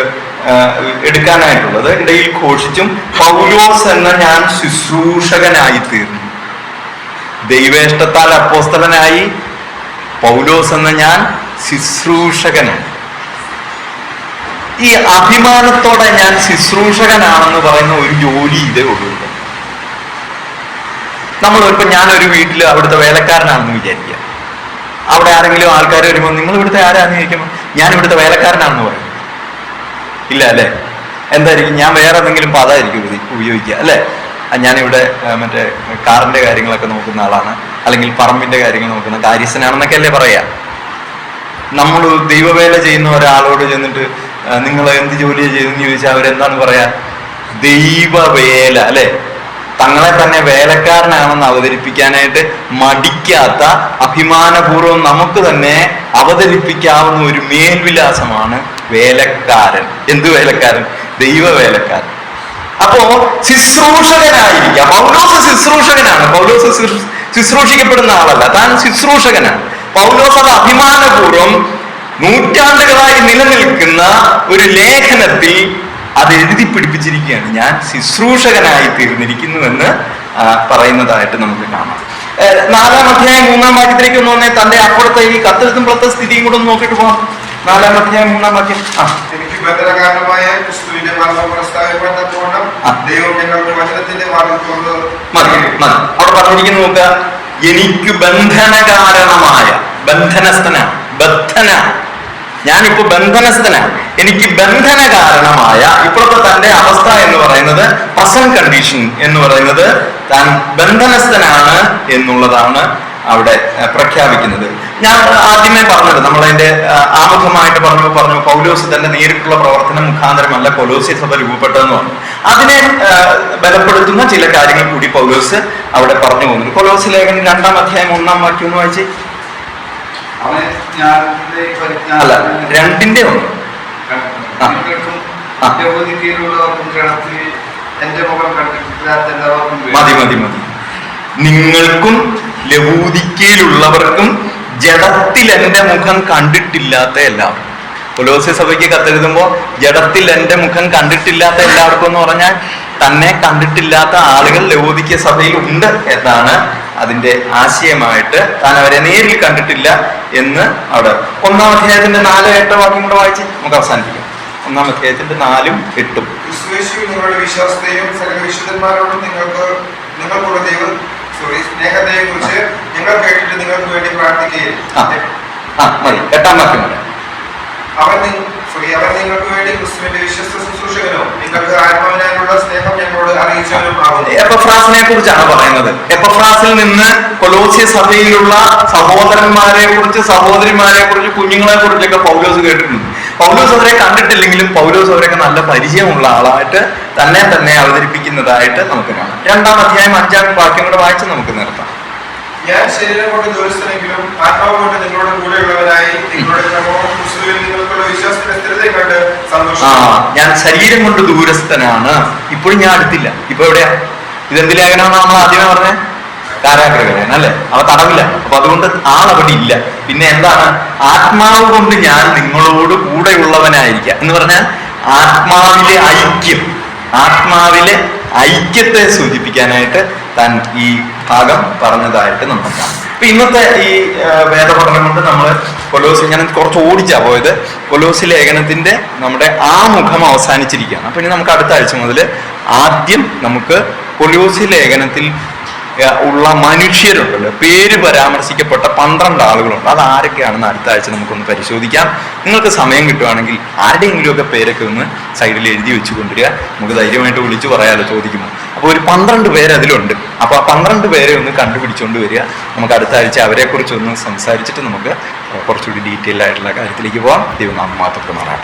എടുക്കാനായിട്ടുള്ളത്. ഇടയിൽ ഘോഷിച്ചും പൗലോസ് എന്ന ഞാൻ ശുശ്രൂഷകനായി തീർന്നു. ദൈവേഷ്ടത്താൽ അപ്പോസ്തലനായി, പൗലോസ് എന്ന ഞാൻ ശുശ്രൂഷകനായി. ഈ അഭിമാനത്തോടെ ഞാൻ ശുശ്രൂഷകനാണെന്ന് പറയുന്ന ഒരു ജോലി ഇതേ ഉള്ളൂ. നമ്മളിപ്പോ ഞാനൊരു വീട്ടിൽ അവിടുത്തെ വേലക്കാരനാണെന്ന് വിചാരിക്കുക. അവിടെ ആരെങ്കിലും ആൾക്കാർ വരുമ്പോൾ നിങ്ങൾ ഇവിടുത്തെ ആരാന്ന് ചോദിക്കുമ്പോൾ ഞാൻ ഇവിടുത്തെ വേലക്കാരനാണെന്ന് പറയും. ഇല്ല അല്ലെ? എന്തായിരിക്കും? ഞാൻ വേറെ എന്തെങ്കിലും പദമായിരിക്കും ഉപയോഗിക്കുക അല്ലെ? ഞാനിവിടെ മറ്റേ കാറിന്റെ കാര്യങ്ങളൊക്കെ നോക്കുന്ന ആളാണ്, അല്ലെങ്കിൽ പറമ്പിന്റെ കാര്യങ്ങൾ നോക്കുന്ന കാര്യസ്ഥനാണെന്നൊക്കെ അല്ലേ പറയാ. നമ്മൾ ദൈവവേല ചെയ്യുന്ന ഒരാളോട് ചെന്നിട്ട് നിങ്ങൾ എന്ത് ജോലിയാണ് ചെയ്തെന്ന് ചോദിച്ചാൽ അവരെന്താണ് പറയാ? ദൈവവേല അല്ലെ? തങ്ങളെ തന്നെ വേലക്കാരനാണെന്ന് അവതരിപ്പിക്കാനായിട്ട് മടിക്കാത്ത, അഭിമാനപൂർവ്വം നമുക്ക് തന്നെ അവതരിപ്പിക്കാവുന്ന ഒരു മേൽവിലാസമാണ് വേലക്കാരൻ. എന്ത് വേലക്കാരൻ? ദൈവവേലക്കാരൻ. അപ്പോ ശുശ്രൂഷകനായിരിക്കാം. പൗലോസ് ശുശ്രൂഷകനാണ്. പൗലോസ് ശുശ്രൂഷിക്കപ്പെടുന്ന ആളല്ല, താൻ ശുശ്രൂഷകനാണ്. പൗലോസ് അത് അഭിമാനപൂർവ്വം നൂറ്റാണ്ടുകളായി നിലനിൽക്കുന്ന ഒരു ലേഖനത്തിൽ അത് എഴുതി പിടിപ്പിച്ചിരിക്കുകയാണ്. ഞാൻ ശുശ്രൂഷകനായി തീർന്നിരിക്കുന്നുവെന്ന് പറയുന്നതായിട്ട് നമുക്ക് കാണാം. 4-ാം അധ്യായം 3-ാം വാക്യത്തിലേക്ക് ഒന്ന് വന്നേ. തന്റെ അപ്പുറത്തെ ഈ കത്തെഴുത്തുമ്പോഴത്തെ സ്ഥിതിയും കൂടെ ഒന്ന് നോക്കിയിട്ട് പോകാം. 4-ാം അധ്യായം 3-ാം വാക്യം. എനിക്ക് ബന്ധനകാരണമായ ക്രിസ്തുവിന്റെ മരണം പ്രസ്താവിക്കപ്പെട്ടതുകൊണ്ട് ദൈവം ഞങ്ങളുടെ വചനത്തിന്റെ വാതിൽ തുറന്നു. അവിടെ പറഞ്ഞിരിക്കുന്നു നോക്കുക. എനിക്ക് ബന്ധനകാരണമായ, ബന്ധനസ്ഥനാണ്, ഞാനിപ്പോ ബന്ധനസ്ഥനാണ്. എനിക്ക് ബന്ധന കാരണമായ ഇപ്പോഴത്തെ തന്റെ അവസ്ഥ എന്ന് പറയുന്നത്, പ്രസന്റ് കണ്ടീഷൻ എന്ന് പറയുന്നത്, താൻ ബന്ധനസ്ഥനാണ് എന്നുള്ളതാണ് അവിടെ പ്രഖ്യാപിക്കുന്നത്. ഞാൻ ആദ്യമേ പറഞ്ഞത്, നമ്മളതിന്റെ ആമുഖമായിട്ട് പറഞ്ഞു പറഞ്ഞു പൗലോസ് തന്റെ നേരിട്ടുള്ള പ്രവർത്തനം മുഖാന്തരമല്ല കൊലോസ്യ സഭ രൂപപ്പെട്ടതെന്ന് പറഞ്ഞു. അതിനെ ബലപ്പെടുത്തുന്ന ചില കാര്യങ്ങൾ കൂടി പൗലോസ് അവിടെ പറഞ്ഞു പോകുന്നുണ്ട്. കൊലോസ്യ ലേഖനം 2-ാം അധ്യായം 1-ാം വാക്യം ഒന്ന് വായിച്ചേ. അല്ല, 2-ന്റെ 1. മതി മതി മതി. നിങ്ങൾക്കും ലവൂദിക്കയിലുള്ളവർക്കും ജഡത്തിൽ എന്റെ മുഖം കണ്ടിട്ടില്ലാത്ത എല്ലാവർക്കും. കൊലോസ്യ സഭയ്ക്ക് കത്തെഴുതുമ്പോൾ ജഡത്തിൽ എന്റെ മുഖം കണ്ടിട്ടില്ലാത്ത എല്ലാവർക്കും എന്ന് പറഞ്ഞാൽ തന്നെ കണ്ടിട്ടില്ലാത്ത ആളുകൾ ലവൂദിക്യ സഭയിൽ ഉണ്ട് എന്നാണ് അതിന്റെ ആശയമായിട്ട്. താൻ അവരെ നേരിൽ കണ്ടിട്ടില്ല എന്ന് അവിടെ 1-ാം അധ്യായത്തിന്റെ 4-8 വാക്യം കൂടെ വായിച്ച് നമുക്ക് അവസാനിപ്പിക്കാം. 1-ാം അധ്യായത്തിന്റെ 4-ഉം 8-ഉം. നിങ്ങളുടെ വിശ്വാസത്തെയും സകല വിശുദ്ധന്മാരോടും നിങ്ങൾക്കുള്ള സ്നേഹത്തെയെ കുറിച്ച് നിങ്ങൾ കേട്ടിട്ട് നിങ്ങൾക്ക് വേണ്ടി പ്രാർത്ഥിക്കുകയും മതി 8-ാം വാക്യം വരെ. അവൻ നിങ്ങൾക്ക് വേണ്ടി ക്രിസ്തുവിന്റെ വിശ്വസ്ത ശുശ്രൂഷകനോ നിങ്ങൾക്ക് ആത്മാവിനായുള്ള സ്നേഹം ഞങ്ങളോട് അറിയിച്ചവനും ആവുന്നു. എപ്പഫ്രാസിനെ കുറിച്ചാണ് പറയുന്നത്. എപ്പഫ്രാസിൽ നിന്ന് കൊലോസ്യ സഭയിലുള്ള സഹോദരന്മാരെ കുറിച്ച്, സഹോദരിമാരെ കുറിച്ച്, കുഞ്ഞുങ്ങളെ കുറിച്ചൊക്കെ പൗലോസ് കേട്ടിട്ടുണ്ട്. പൗലോസ് അവരെ കണ്ടിട്ടില്ലെങ്കിലും പൗലോസ് അവരൊക്കെ നല്ല പരിചയമുള്ള ആളായിട്ട് തന്നെ അവതരിപ്പിക്കുന്നതായിട്ട് നമുക്ക് കാണാം. 2-ാം അധ്യായം 5-ാം വാക്യം കൂടെ വായിച്ച് നമുക്ക് നിർത്താം. ഞാൻ ശരീരം കൊണ്ട് ദൂരസ്ഥനെങ്കിലും ആത്മാവ് കൊണ്ട് നിങ്ങളുടെ കൂടെയുള്ളവരായി നിങ്ങളുടെ ക്രമവും ക്രിസ്തുവിൽ നിങ്ങൾക്കുള്ള വിശ്വാസത്തിന്റെ സ്ഥിരതയും കണ്ട് സന്തോഷിക്കുന്നു. ഞാൻ ശരീരം കൊണ്ട് ദൂരസ്ഥനാണ്, ഇപ്പോഴും ഞാൻ അടുത്തില്ല. ഇപ്പൊ എവിടെയാ? ഇതെന്ത് ലേഖനമാണ് നമ്മൾ ആദ്യമേ പറഞ്ഞത്? കാരാഗ്രഹലേഖനം അല്ലേ? അവ തടവില്ല. അപ്പൊ അതുകൊണ്ട് ആളവിടെ ഇല്ല. പിന്നെ എന്താണ്? ആത്മാവ് കൊണ്ട് ഞാൻ നിങ്ങളോട് കൂടെയുള്ളവനായിരിക്കാം എന്ന് പറഞ്ഞാൽ ആത്മാവിലെ ഐക്യത്തെ സൂചിപ്പിക്കാനായിട്ട് താൻ ഈ ഭാഗം പറഞ്ഞതായിട്ട് നമുക്ക് കാണാം. അപ്പൊ ഇന്നത്തെ ഈ വേദപഠനം കൊണ്ട് നമ്മൾ കൊലോസ്യ, ഞാൻ കുറച്ച് ഓടിച്ചാ പോയത്, കൊലോസ്യ ലേഖനത്തിന്റെ നമ്മുടെ മുഖം അവസാനിച്ചിരിക്കുകയാണ്. അപ്പൊ ഇനി നമുക്ക് അടുത്ത ആഴ്ച മുതൽ ആദ്യം നമുക്ക് കൊലോസ്യ ലേഖനത്തിൽ ഉള്ള മനുഷ്യരുണ്ടല്ലോ, പേര് പരാമർശിക്കപ്പെട്ട 12 ആളുകളുണ്ട്. അത് ആരൊക്കെയാണെന്ന് അടുത്ത ആഴ്ച നമുക്കൊന്ന് പരിശോധിക്കാം. നിങ്ങൾക്ക് സമയം കിട്ടുവാണെങ്കിൽ ആരുടെയെങ്കിലുമൊക്കെ പേരൊക്കെ ഒന്ന് സൈഡിൽ എഴുതി വെച്ച് കൊണ്ടുവരിക. നമുക്ക് ധൈര്യമായിട്ട് വിളിച്ചു പറയാമല്ലോ ചോദിക്കുമ്പോൾ. അപ്പോൾ ഒരു 12 പേര് അതിലുണ്ട്. അപ്പോൾ ആ 12 പേരെ ഒന്ന് കണ്ടുപിടിച്ചുകൊണ്ട് വരിക. നമുക്ക് അടുത്ത ആഴ്ച അവരെക്കുറിച്ചൊന്ന് സംസാരിച്ചിട്ട് നമുക്ക് കുറച്ചുകൂടി ഡീറ്റെയിൽ ആയിട്ടുള്ള കാര്യത്തിലേക്ക് പോകാം. ദൈവം നാം മാത്രം മാറാം.